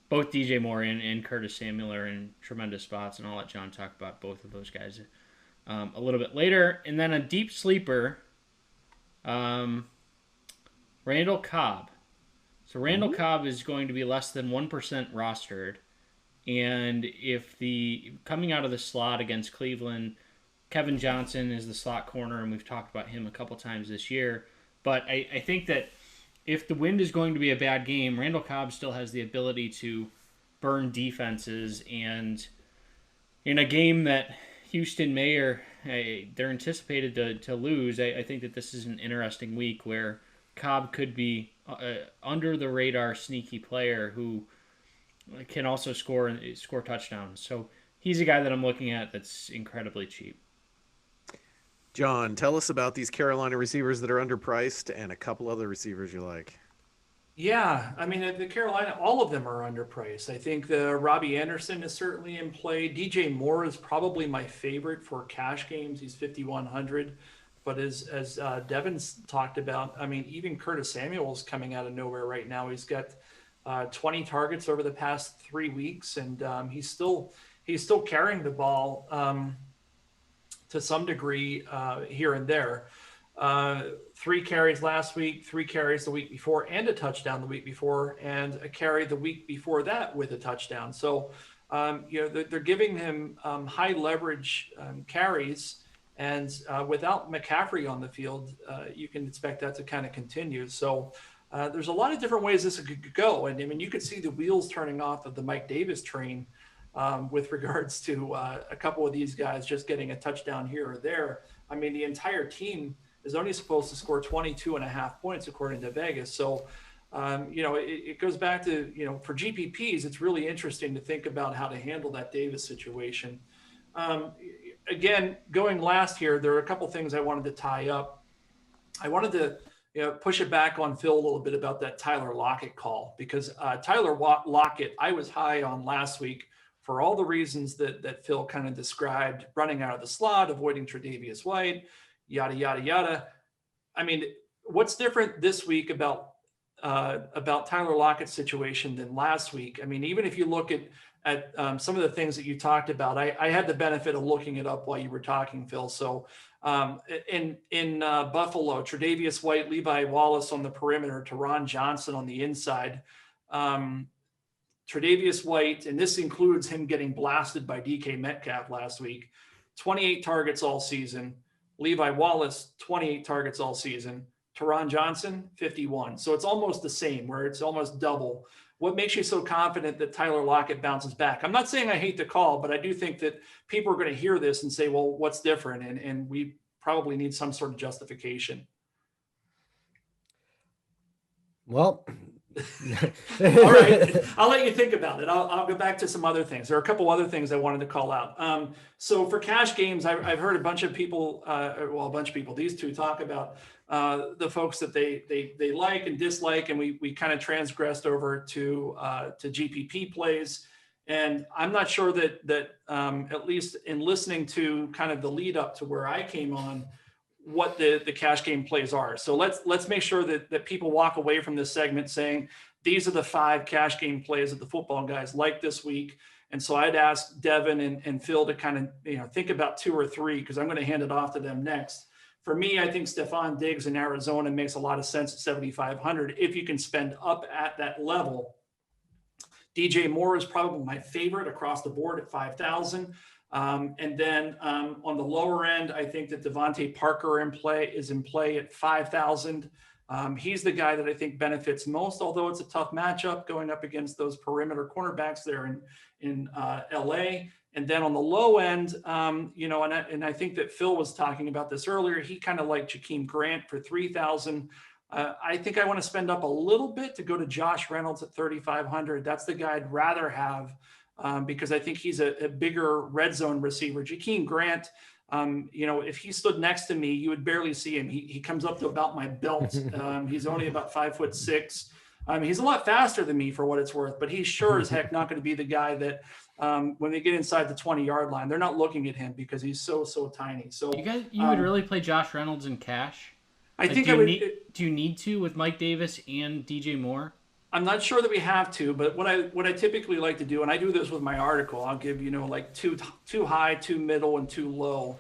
both DJ Moore and Curtis Samuel are in tremendous spots, and I'll let John talk about both of those guys a little bit later. And then a deep sleeper, Randall Cobb. So Randall Cobb is going to be less than 1% rostered, and coming out of the slot against Cleveland, Kevin Johnson is the slot corner, and we've talked about him a couple times this year. But I think that if the wind is going to be a bad game, Randall Cobb still has the ability to burn defenses, and in a game that Houston may or they're anticipated to lose. I think that this is an interesting week where Cobb could be under the radar sneaky player who can also score touchdowns. So he's a guy that I'm looking at that's incredibly cheap.
John, tell us about these Carolina receivers that are underpriced and a couple other receivers you like.
Yeah, I mean, the Carolina, all of them are underpriced. I think the Robbie Anderson is certainly in play. DJ Moore is probably my favorite for cash games. He's 5,100. But as Devin's talked about, I mean, even Curtis Samuel's coming out of nowhere right now. He's got 20 targets over the past 3 weeks, and he's still carrying the ball to some degree here and there. 3 carries last week, 3 carries the week before, and a touchdown the week before, and a carry the week before that with a touchdown. So, they're giving him high leverage carries, and without McCaffrey on the field, you can expect that to kind of continue. So there's a lot of different ways this could go. And I mean, you could see the wheels turning off of the Mike Davis train with regards to a couple of these guys just getting a touchdown here or there. I mean, the entire team is only supposed to score 22.5 points according to Vegas. So, it goes back to, for GPPs, it's really interesting to think about how to handle that Davis situation. Again, going last here, there are a couple things I wanted to tie up. I wanted to push it back on Phil a little bit about that Tyler Lockett call, because Tyler Lockett, I was high on last week for all the reasons that Phil kind of described: running out of the slot, avoiding Tre'Davious White, yada, yada, yada. I mean, what's different this week about Tyler Lockett's situation than last week? I mean, even if you look at some of the things that you talked about, I had the benefit of looking it up while you were talking, Phil. So in Buffalo, Tre'Davious White, Levi Wallace on the perimeter, Teron Johnson on the inside. Tre'Davious White, and this includes him getting blasted by DK Metcalf last week, 28 targets all season. Levi Wallace, 28 targets all season. Teron Johnson, 51. So it's almost the same, where it's almost double. What makes you so confident that Tyler Lockett bounces back? I'm not saying I hate the call, but I do think that people are going to hear this and say, well, what's different? And we probably need some sort of justification.
Well,
all right. I'll let you think about it. I'll go back to some other things. There are a couple other things I wanted to call out. So for cash games, I've heard a bunch of people, these two talk about the folks that they like and dislike, and we kind of transgressed over to GPP plays. And I'm not sure that at least in listening to kind of the lead up to where I came on, what the cash game plays are. So let's make sure that people walk away from this segment saying, these are the 5 cash game plays that the football guys like this week. And so I'd ask Devin and Phil to kind of, think about 2 or 3, because I'm going to hand it off to them next. For me, I think Stephon Diggs in Arizona makes a lot of sense at 7,500 if you can spend up at that level. DJ Moore is probably my favorite across the board at 5,000. And then on the lower end, I think that Devontae Parker is in play at 5,000. He's the guy that I think benefits most, although it's a tough matchup going up against those perimeter cornerbacks there in LA. And then on the low end, and I think that Phil was talking about this earlier, he kind of liked Jakeem Grant for 3,000. I think I want to spend up a little bit to go to Josh Reynolds at 3,500. That's the guy I'd rather have because I think he's a bigger red zone receiver. Jakeem Grant, if he stood next to me, you would barely see him. He comes up to about my belt. He's only about 5'6". He's a lot faster than me for what it's worth, but he's sure as heck not going to be the guy that when they get inside the 20-yard line, they're not looking at him because he's so tiny. So
you would really play Josh Reynolds in cash?
I think
do you need to with Mike Davis and DJ Moore?
I'm not sure that we have to, but what I typically like to do, and I do this with my article, I'll give, like two high, 2 middle, and 2 low,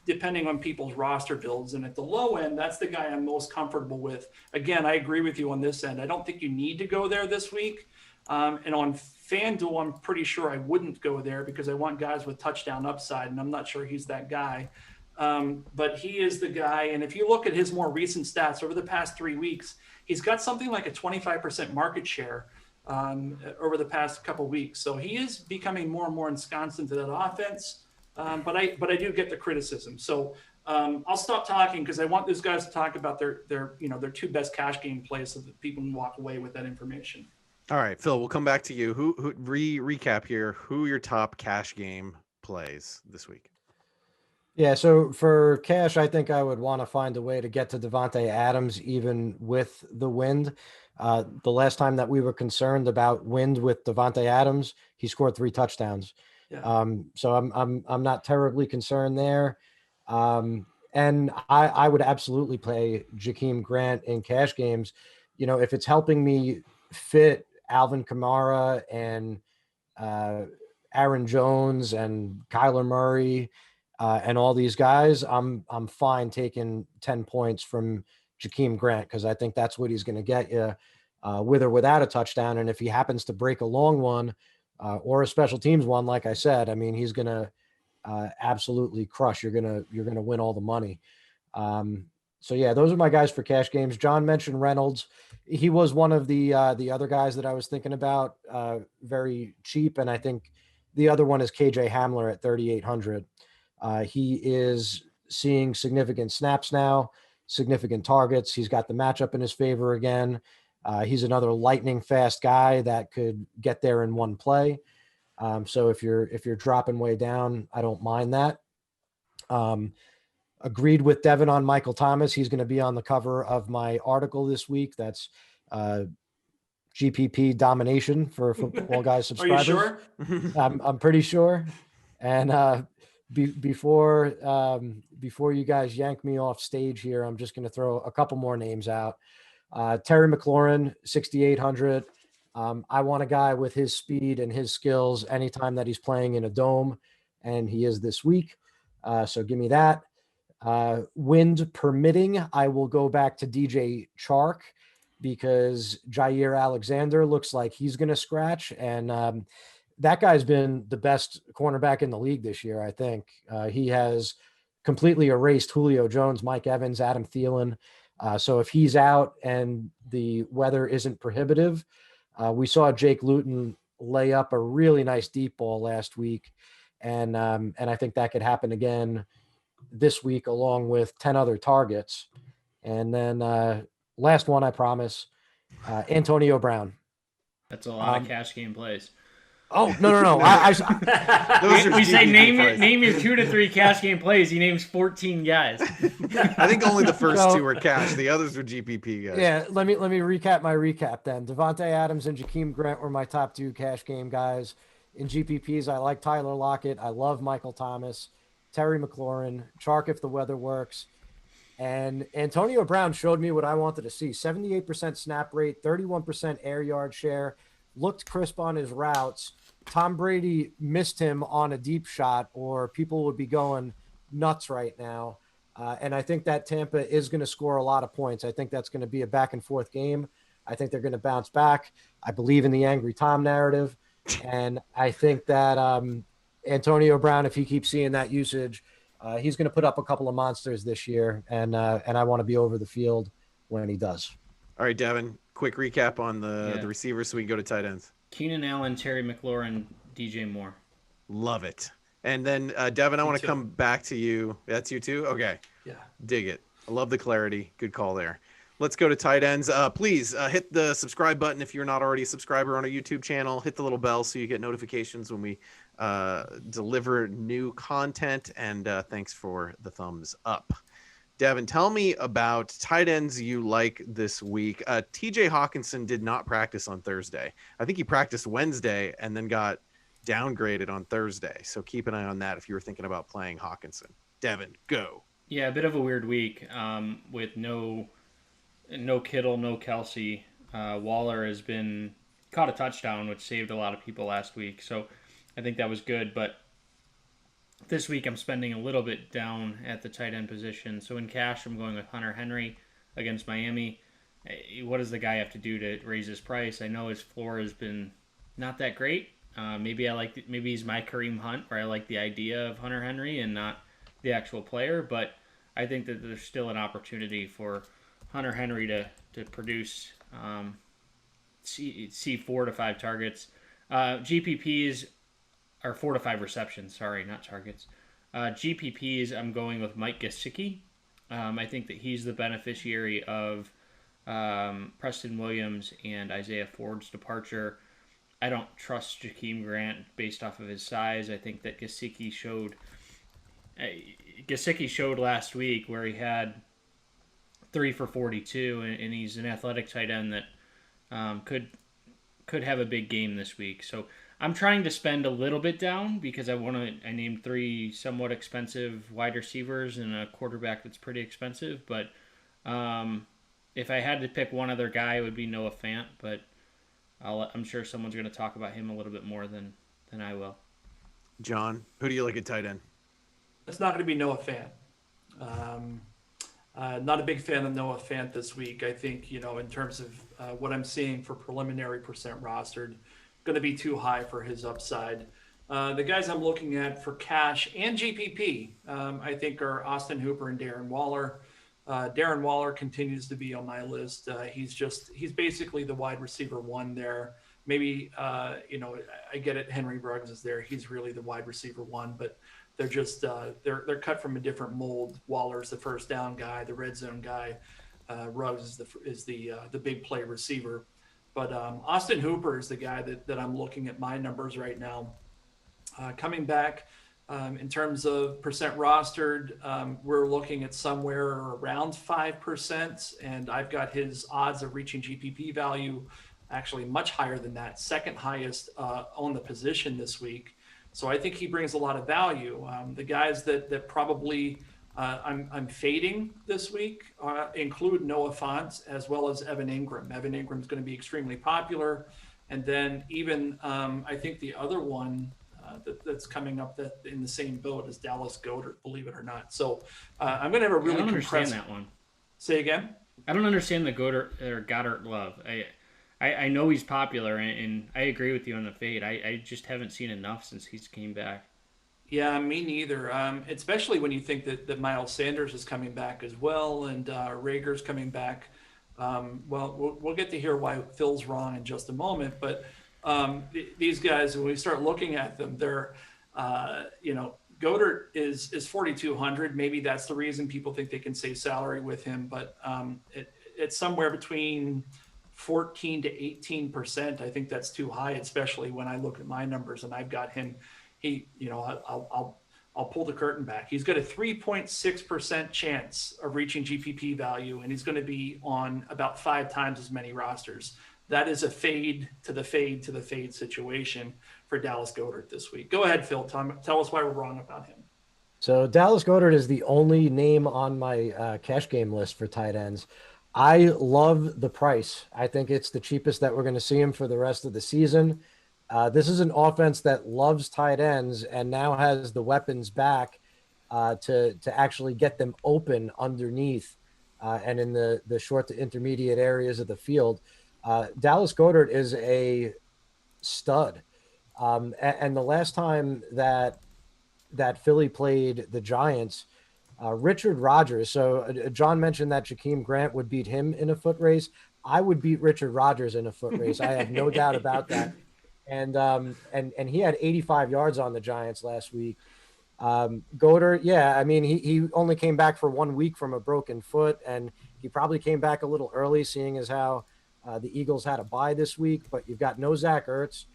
depending on people's roster builds. And at the low end, that's the guy I'm most comfortable with. Again, I agree with you on this end. I don't think you need to go there this week. And on FanDuel, I'm pretty sure I wouldn't go there because I want guys with touchdown upside, and I'm not sure he's that guy. But he is the guy. And if you look at his more recent stats over the past 3 weeks, he's got something like a 25% market share over the past couple weeks. So he is becoming more and more ensconced into that offense. But I do get the criticism. So I'll stop talking because I want these guys to talk about their two best cash game plays so that people can walk away with that information.
All right, Phil, we'll come back to you. Who recap here? Who are your top cash game plays this week?
Yeah, so for cash, I think I would want to find a way to get to Devontae Adams even with the wind. The last time that we were concerned about wind with Devontae Adams, he scored 3 touchdowns.
Yeah.
So I'm not terribly concerned there. And I would absolutely play Jakeem Grant in cash games. You know, if it's helping me fit Alvin Kamara and Aaron Jones and Kyler Murray and all these guys, I'm fine taking 10 points from Jakeem Grant because I think that's what he's going to get you with or without a touchdown. And if he happens to break a long one or a special teams one, like I said, I mean, he's going to absolutely crush. You're gonna win all the money. So yeah, those are my guys for cash games. John mentioned Reynolds. He was one of the other guys that I was thinking about, very cheap, and I think the other one is KJ Hamler at 3,800. He is seeing significant snaps now, significant targets. He's got the matchup in his favor again. He's another lightning fast guy that could get there in one play. So if you're dropping way down, I don't mind that. Agreed with Devin on Michael Thomas. He's going to be on the cover of my article this week. That's GPP domination for Football Guys subscribers.
Are you sure?
I'm pretty sure. And before you guys yank me off stage here, I'm just going to throw a couple more names out. Terry McLaurin, 6,800. I want a guy with his speed and his skills anytime that he's playing in a dome, and he is this week. So give me that. Wind permitting, I will go back to DJ Chark because Jair Alexander looks like he's going to scratch. And that guy's been the best cornerback in the league this year, I think. He has completely erased Julio Jones, Mike Evans, Adam Thielen. So if he's out and the weather isn't prohibitive, we saw Jake Luton lay up a really nice deep ball last week. And I think that could happen again this week, along with 10 other targets. And then last one, I promise, Antonio Brown.
That's a lot of cash game plays.
Oh, no.
We say name your 2 to 3 cash game plays. He names 14 guys.
I think only the first 2 were cash. The others were GPP guys.
Yeah, let me recap my recap then. Devontae Adams and Jakeem Grant were my top 2 cash game guys. In GPPs, I like Tyler Lockett. I love Michael Thomas, Terry McLaurin, Chark if the weather works. And Antonio Brown showed me what I wanted to see. 78% snap rate, 31% air yard share, looked crisp on his routes. Tom Brady missed him on a deep shot, or people would be going nuts right now. And I think that Tampa is going to score a lot of points. I think that's going to be a back and forth game. I think they're going to bounce back. I believe in the Angry Tom narrative. And I think that Antonio Brown, if he keeps seeing that usage, he's going to put up a couple of monsters this year. And I want to be over the field when he does.
All right, Devin, quick recap on the receivers so we can go to tight ends.
Keenan Allen, Terry McLaurin, DJ Moore.
Love it. And then, Devin, I want to come back to you. That's you too? Okay.
Yeah.
Dig it. I love the clarity. Good call there. Let's go to tight ends. Please hit the subscribe button if you're not already a subscriber on our YouTube channel. Hit the little bell so you get notifications when we deliver new content. And thanks for the thumbs up. Devin, tell me about tight ends you like this week. TJ Hawkinson did not practice on Thursday. I think he practiced Wednesday and then got downgraded on Thursday. So keep an eye on that if you were thinking about playing Hawkinson. Devin, go.
Yeah, a bit of a weird week with no Kittle, no Kelsey. Waller has been caught a touchdown, which saved a lot of people last week. So I think that was good. But this week I'm spending a little bit down at the tight end position. So in cash, I'm going with Hunter Henry against Miami. What does the guy have to do to raise his price? I know his floor has been not that great. Maybe he's my Kareem Hunt, where I like the idea of Hunter Henry and not the actual player. But I think that there's still an opportunity for Hunter Henry to produce see 4 to 5 targets. GPPs are 4 to 5 receptions. Sorry, not targets. GPPs, I'm going with Mike Gesicki. I think that he's the beneficiary of Preston Williams and Isaiah Ford's departure. I don't trust Jakeem Grant based off of his size. I think that Gesicki showed last week where he had 3 for 42, and he's an athletic tight end that could have a big game this week. So I'm trying to spend a little bit down because I named 3 somewhat expensive wide receivers and a quarterback that's pretty expensive. But if I had to pick one other guy, it would be Noah Fant. But I'm sure someone's going to talk about him a little bit more than I will.
John, who do you like at tight end?
It's not going to be Noah Fant. Not a big fan of Noah Fant this week. I think, in terms of what I'm seeing for preliminary percent rostered, going to be too high for his upside. The guys I'm looking at for cash and GPP, I think, are Austin Hooper and Darren Waller. Darren Waller continues to be on my list. He's basically the wide receiver 1 there. Maybe, I get it. Henry Ruggs is there. He's really the wide receiver 1, but they're just, they're cut from a different mold. Waller's the first down guy, the red zone guy. Ruggs is the big play receiver. But Austin Hooper is the guy that I'm looking at my numbers right now. Coming back in terms of percent rostered, we're looking at somewhere around 5%, and I've got his odds of reaching GPP value actually much higher than that, second highest on the position this week. So I think he brings a lot of value. The guys that probably I'm fading this week include Noah Fant as well as Evan Ingram. Evan Ingram is going to be extremely popular. And then even I think the other one that's coming up that in the same boat is Dallas Goedert, believe it or not. So I'm going to have a really
I don't
compressed...
understand that one.
Say again?
I don't understand the Goddard love. I know he's popular, and I agree with you on the fade. I just haven't seen enough since he's came back.
Yeah, me neither. Especially when you think that Miles Sanders is coming back as well, and Rager's coming back. We'll get to hear why Phil's wrong in just a moment. But these guys, when we start looking at them, they're, Goddard is 4,200. Maybe that's the reason people think they can save salary with him. But it's somewhere between 14 to 18%. I think that's too high, especially when I look at my numbers and I've got him. I'll pull the curtain back. He's got a 3.6% chance of reaching GPP value, and he's going to be on about 5 times as many rosters. That is a fade to the fade to the fade situation for Dallas Goedert this week. Go ahead, Phil. Tell us why we're wrong about him.
So Dallas Goedert is the only name on my cash game list for tight ends. I love the price. I think it's the cheapest that we're going to see him for the rest of the season. This is an offense that loves tight ends and now has the weapons back to actually get them open underneath and in the short to intermediate areas of the field. Dallas Goedert is a stud. And the last time that Philly played the Giants, Richard Rodgers. So John mentioned that Jakeem Grant would beat him in a foot race. I would beat Richard Rodgers in a foot race. I have no doubt about that. And he had 85 yards on the Giants last week. Goddard, yeah, I mean, he only came back for 1 week from a broken foot, and he probably came back a little early, seeing as how the Eagles had a bye this week. But you've got no Zach Ertz.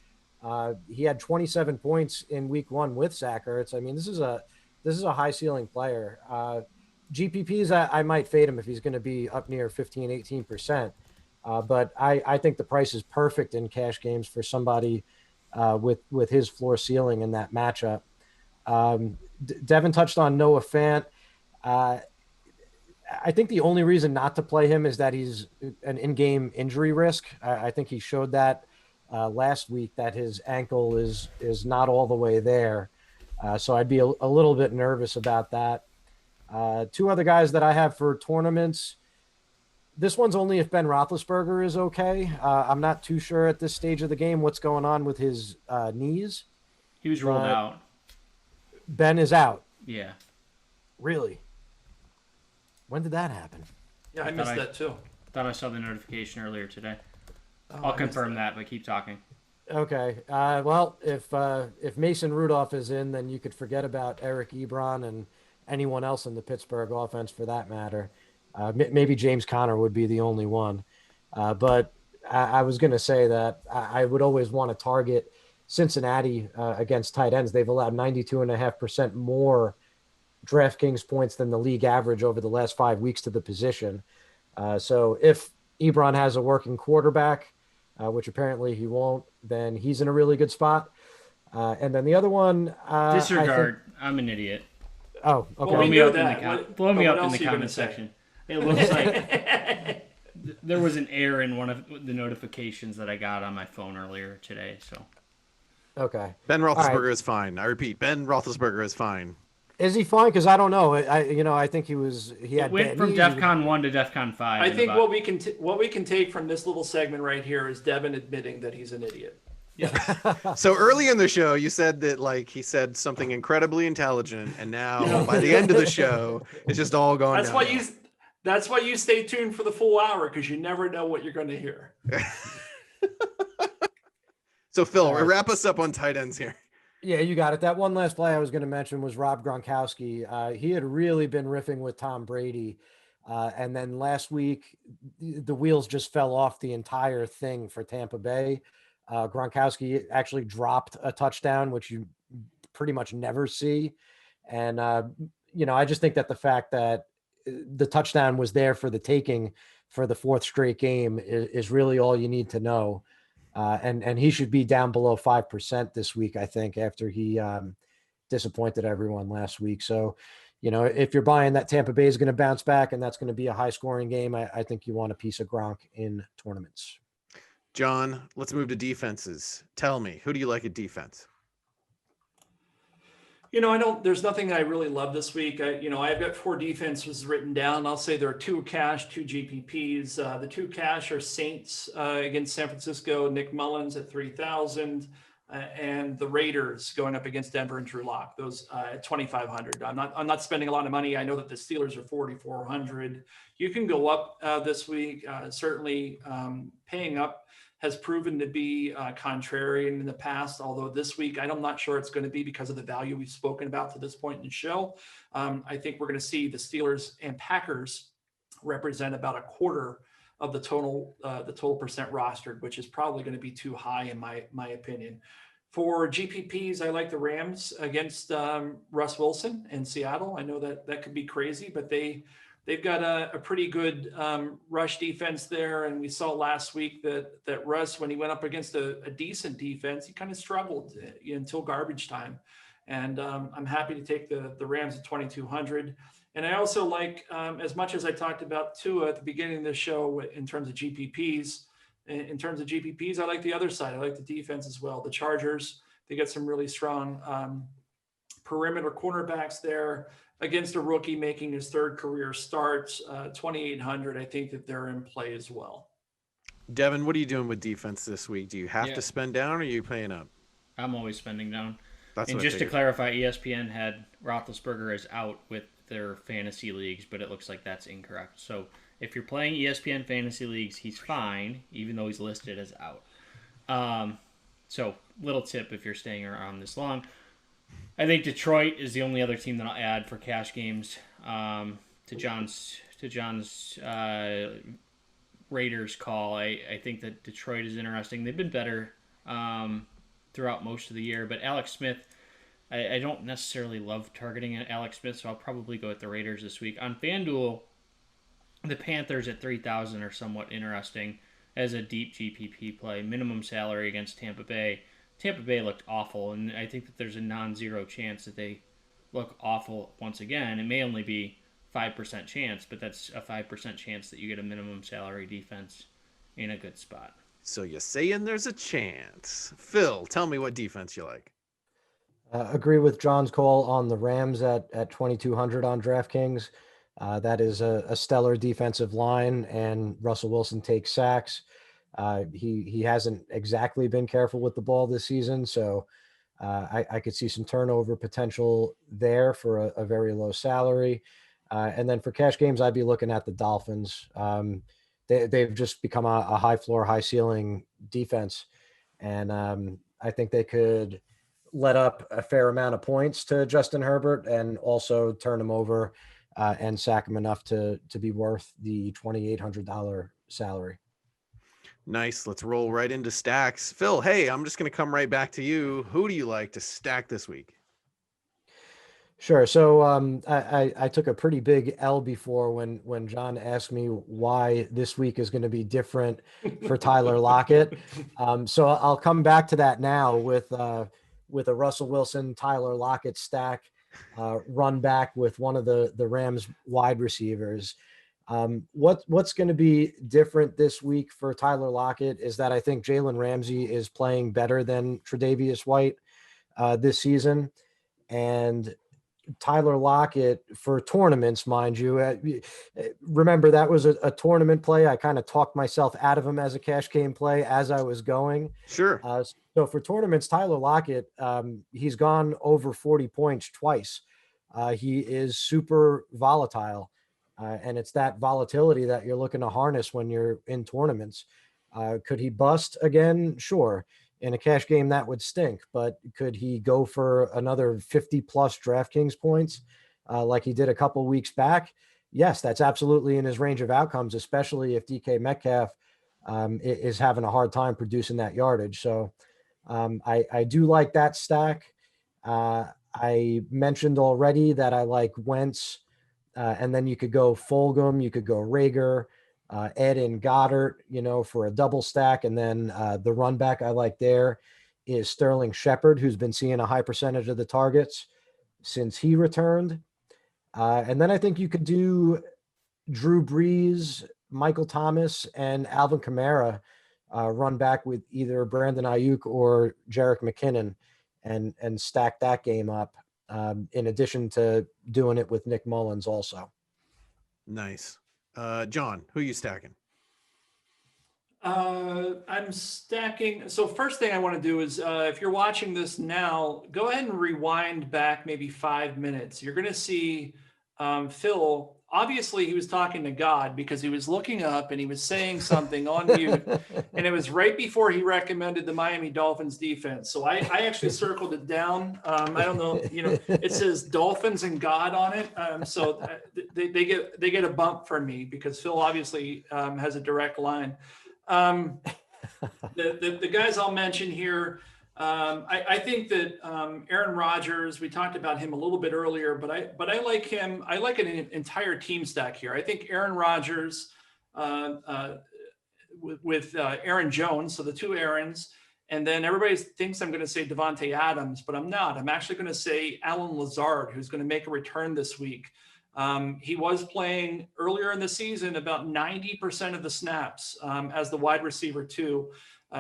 He had 27 points in week 1 with Zach Ertz. I mean, this is a high ceiling player. GPPs, I might fade him if he's going to be up near 15, 18%. But I think the price is perfect in cash games for somebody with his floor ceiling in that matchup. Devin touched on Noah Fant. I think the only reason not to play him is that he's an in-game injury risk. I think he showed that last week that his ankle is not all the way there. So I'd be a little bit nervous about that. 2 other guys that I have for tournaments. This one's only if Ben Roethlisberger is okay. I'm not too sure at this stage of the game what's going on with his knees.
He was ruled out.
Ben is out.
Yeah.
Really? When did that happen?
Yeah, I missed that too.
Thought I saw the notification earlier today. I'll confirm that, but keep talking.
Okay. Well, if Mason Rudolph is in, then you could forget about Eric Ebron and anyone else in the Pittsburgh offense for that matter. Maybe James Conner would be the only one. But I was going to say that I would always want to target Cincinnati against tight ends. They've allowed 92.5% more DraftKings points than the league average over the last 5 weeks to the position. So if Ebron has a working quarterback, which apparently he won't, then he's in a really good spot. And then the other one,
disregard. I'm an idiot.
Oh, okay.
Blow me up in the comment section. It looks like there was an error in one of the notifications that I got on my phone earlier today. So,
okay.
Ben Roethlisberger is fine. I repeat, Ben Roethlisberger is fine.
Is he fine? Because I don't know. I think he had
went from DEFCON 1 to DEFCON 5.
I think what we can take from this little segment right here is Devin admitting that he's an idiot.
Yeah.
So early in the show, you said that he said something incredibly intelligent, and now by the end of the show, it's just all going.
That's why you stay tuned for the full hour, because you never know what you're going to hear.
So Phil, wrap us up on tight ends here.
Yeah, you got it. That one last play I was going to mention was Rob Gronkowski. He had really been riffing with Tom Brady. And then last week, the wheels just fell off the entire thing for Tampa Bay. Gronkowski actually dropped a touchdown, which you pretty much never see. And, I just think that the fact that the touchdown was there for the taking for the fourth straight game is really all you need to know. And he should be down below 5% this week, I think, after he disappointed everyone last week. So, if you're buying that Tampa Bay is going to bounce back and that's going to be a high-scoring game, I think you want a piece of Gronk in tournaments.
John, let's move to defenses. Tell me, who do you like at defense?
There's nothing I really love this week. I've got 4 defenses written down. I'll say there are 2 cash, 2 GPPs. The 2 cash are Saints against San Francisco, Nick Mullins at 3,000, and the Raiders going up against Denver and Drew Lock. Those at 2,500. I'm not spending a lot of money. I know that the Steelers are 4,400. You can go up this week. Certainly, paying up has proven to be contrarian in the past, although this week I'm not sure it's going to be because of the value we've spoken about to this point in the show. I think we're going to see the Steelers and Packers represent about a quarter of the total percent rostered, which is probably going to be too high in my opinion. For GPPs, I like the Rams against Russ Wilson in Seattle. I know that could be crazy, but they've got a pretty good rush defense there. And we saw last week that Russ, when he went up against a decent defense, he kind of struggled until garbage time. And I'm happy to take the Rams at 2,200. And I also like, as much as I talked about Tua at the beginning of the show in terms of GPPs, I like the other side. I like the defense as well. The Chargers, they got some really strong perimeter cornerbacks there. Against a rookie making his 3rd career start, 2,800, I think that they're in play as well.
Devin, what are you doing with defense this week? Do you have to spend down, or are you paying up?
I'm always spending down.
And
just to clarify, ESPN had Roethlisberger as out with their fantasy leagues, but it looks like that's incorrect. So if you're playing ESPN fantasy leagues, he's fine, even though he's listed as out. So little tip if you're staying around this long. I think Detroit is the only other team that I'll add for cash games to John's Raiders call. I think that Detroit is interesting. They've been better throughout most of the year, but Alex Smith, I don't necessarily love targeting Alex Smith, so I'll probably go with the Raiders this week. On FanDuel, the Panthers at 3,000 are somewhat interesting as a deep GPP play. Minimum salary against Tampa Bay. Tampa Bay looked awful, and I think that there's a non-zero chance that they look awful once again. It may only be 5% chance, but that's a 5% chance that you get a minimum salary defense in a good spot.
So you're saying there's a chance. Phil, tell me what defense you like.
Agree with John's call on the Rams at 2,200 on DraftKings. That is a stellar defensive line, and Russell Wilson takes sacks. He hasn't exactly been careful with the ball this season, so I could see some turnover potential there for a very low salary. And then for cash games, I'd be looking at the Dolphins. they've just become a high floor, high ceiling defense. And I think they could let up a fair amount of points to Justin Herbert and also turn him over and sack him enough to be worth the $2,800 salary.
Nice. Let's roll right into stacks. Phil, hey, I'm just going to come right back to you. Who do you like to stack this week?
Sure. So I took a pretty big L before when John asked me why this week is going to be different for Tyler Lockett. So I'll come back to that now with a Russell Wilson, Tyler Lockett stack, run back with one of the Rams wide receivers. What's going to be different this week for Tyler Lockett is that I think Jalen Ramsey is playing better than Tre'Davious White this season, and Tyler Lockett for tournaments, mind you. Remember, that was a tournament play. I kind of talked myself out of him as a cash game play as I was going.
Sure.
So for tournaments, Tyler Lockett, he's gone over 40 points twice. He is super volatile, and it's that volatility that you're looking to harness when you're in tournaments. Could he bust again? Sure. In a cash game, that would stink, but could he go for another 50 plus DraftKings points like he did a couple weeks back? Yes, that's absolutely in his range of outcomes, especially if DK Metcalf is having a hard time producing that yardage. So I do like that stack. I mentioned already that I like Wentz, and then you could go Fulgham, you could go Rager, add in Goddard, for a double stack. And then the run back I like there is Sterling Shepard, who's been seeing a high percentage of the targets since he returned. And then I think you could do Drew Brees, Michael Thomas, and Alvin Kamara run back with either Brandon Ayuk or Jerick McKinnon and stack that game up in addition to doing it with Nick Mullins also.
Nice. John, who are you stacking?
I'm stacking. So first thing I want to do is, if you're watching this now, go ahead and rewind back maybe 5 minutes. You're going to see Phil. Obviously, he was talking to God because he was looking up and he was saying something on mute, and it was right before he recommended the Miami Dolphins defense. So I actually circled it down. I don't know, it says Dolphins and God on it. So they get a bump from me because Phil obviously has a direct line. The guys I'll mention here. I think that Aaron Rodgers, we talked about him a little bit earlier, but I like him. I like an entire team stack here. I think Aaron Rodgers with Aaron Jones, so the two Aarons, and then everybody thinks I'm going to say Devontae Adams, but I'm not. I'm actually going to say Alan Lazard, who's going to make a return this week. He was playing earlier in the season about 90% of the snaps as the wide receiver too.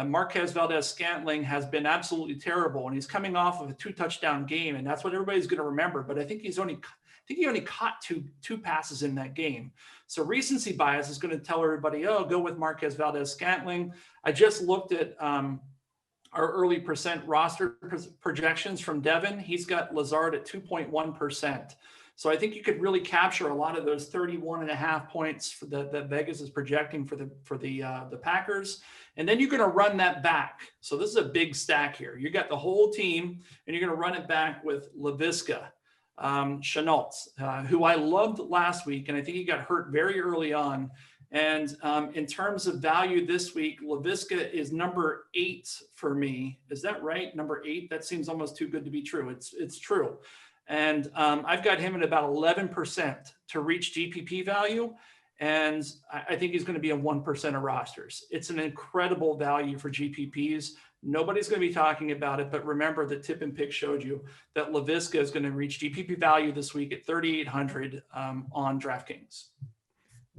Marquez Valdez-Scantling has been absolutely terrible, and he's coming off of a 2-touchdown game, and that's what everybody's going to remember. But I think he only caught two passes in that game. So recency bias is going to tell everybody, oh, go with Marquez Valdez-Scantling. I just looked at our early percent roster projections from Devin. He's got Lazard at 2.1%. So I think you could really capture a lot of those 31.5 points that Vegas is projecting for the Packers. And then you're going to run that back. So this is a big stack here. You got the whole team, and you're going to run it back with Laviska Shenault, who I loved last week, and I think he got hurt very early on. And in terms of value this week, Laviska is number 8 for me. Is that right? Number 8? That seems almost too good to be true. It's true. And I've got him at about 11% to reach GPP value. And I think he's going to be in 1% of rosters. It's an incredible value for GPPs. Nobody's going to be talking about it, but remember the tip and pick showed you that Laviska is going to reach GPP value this week at 3,800 on DraftKings.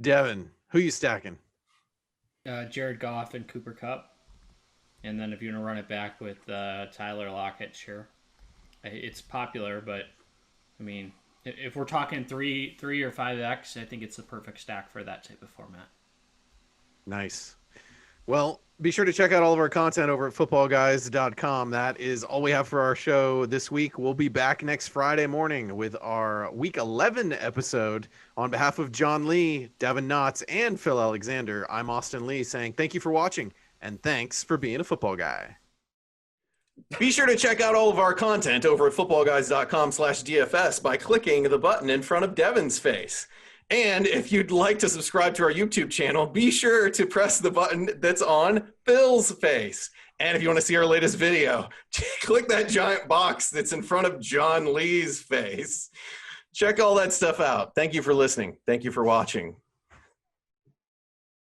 Devin, who are you stacking?
Jared Goff and Cooper Kupp. And then if you want to run it back with Tyler Lockett, sure. It's popular, but I mean, if we're talking 3 or 5x, I think it's the perfect stack for that type of format.
Nice. Well, Be sure to check out all of our content over at footballguys.com. That is all we have for our show this week. We'll be back next Friday morning with our Week 11 episode. On behalf of John Lee, Devin Knotts, and Phil Alexander, I'm Austin Lee saying thank you for watching, and thanks for being a football guy. Be sure to check out all of our content over at footballguys.com/DFS by clicking the button in front of Devin's face. And if you'd like to subscribe to our YouTube channel, be sure to press the button that's on Phil's face. And if you want to see our latest video, click that giant box that's in front of John Lee's face. Check all that stuff out. Thank you for listening. Thank you for watching.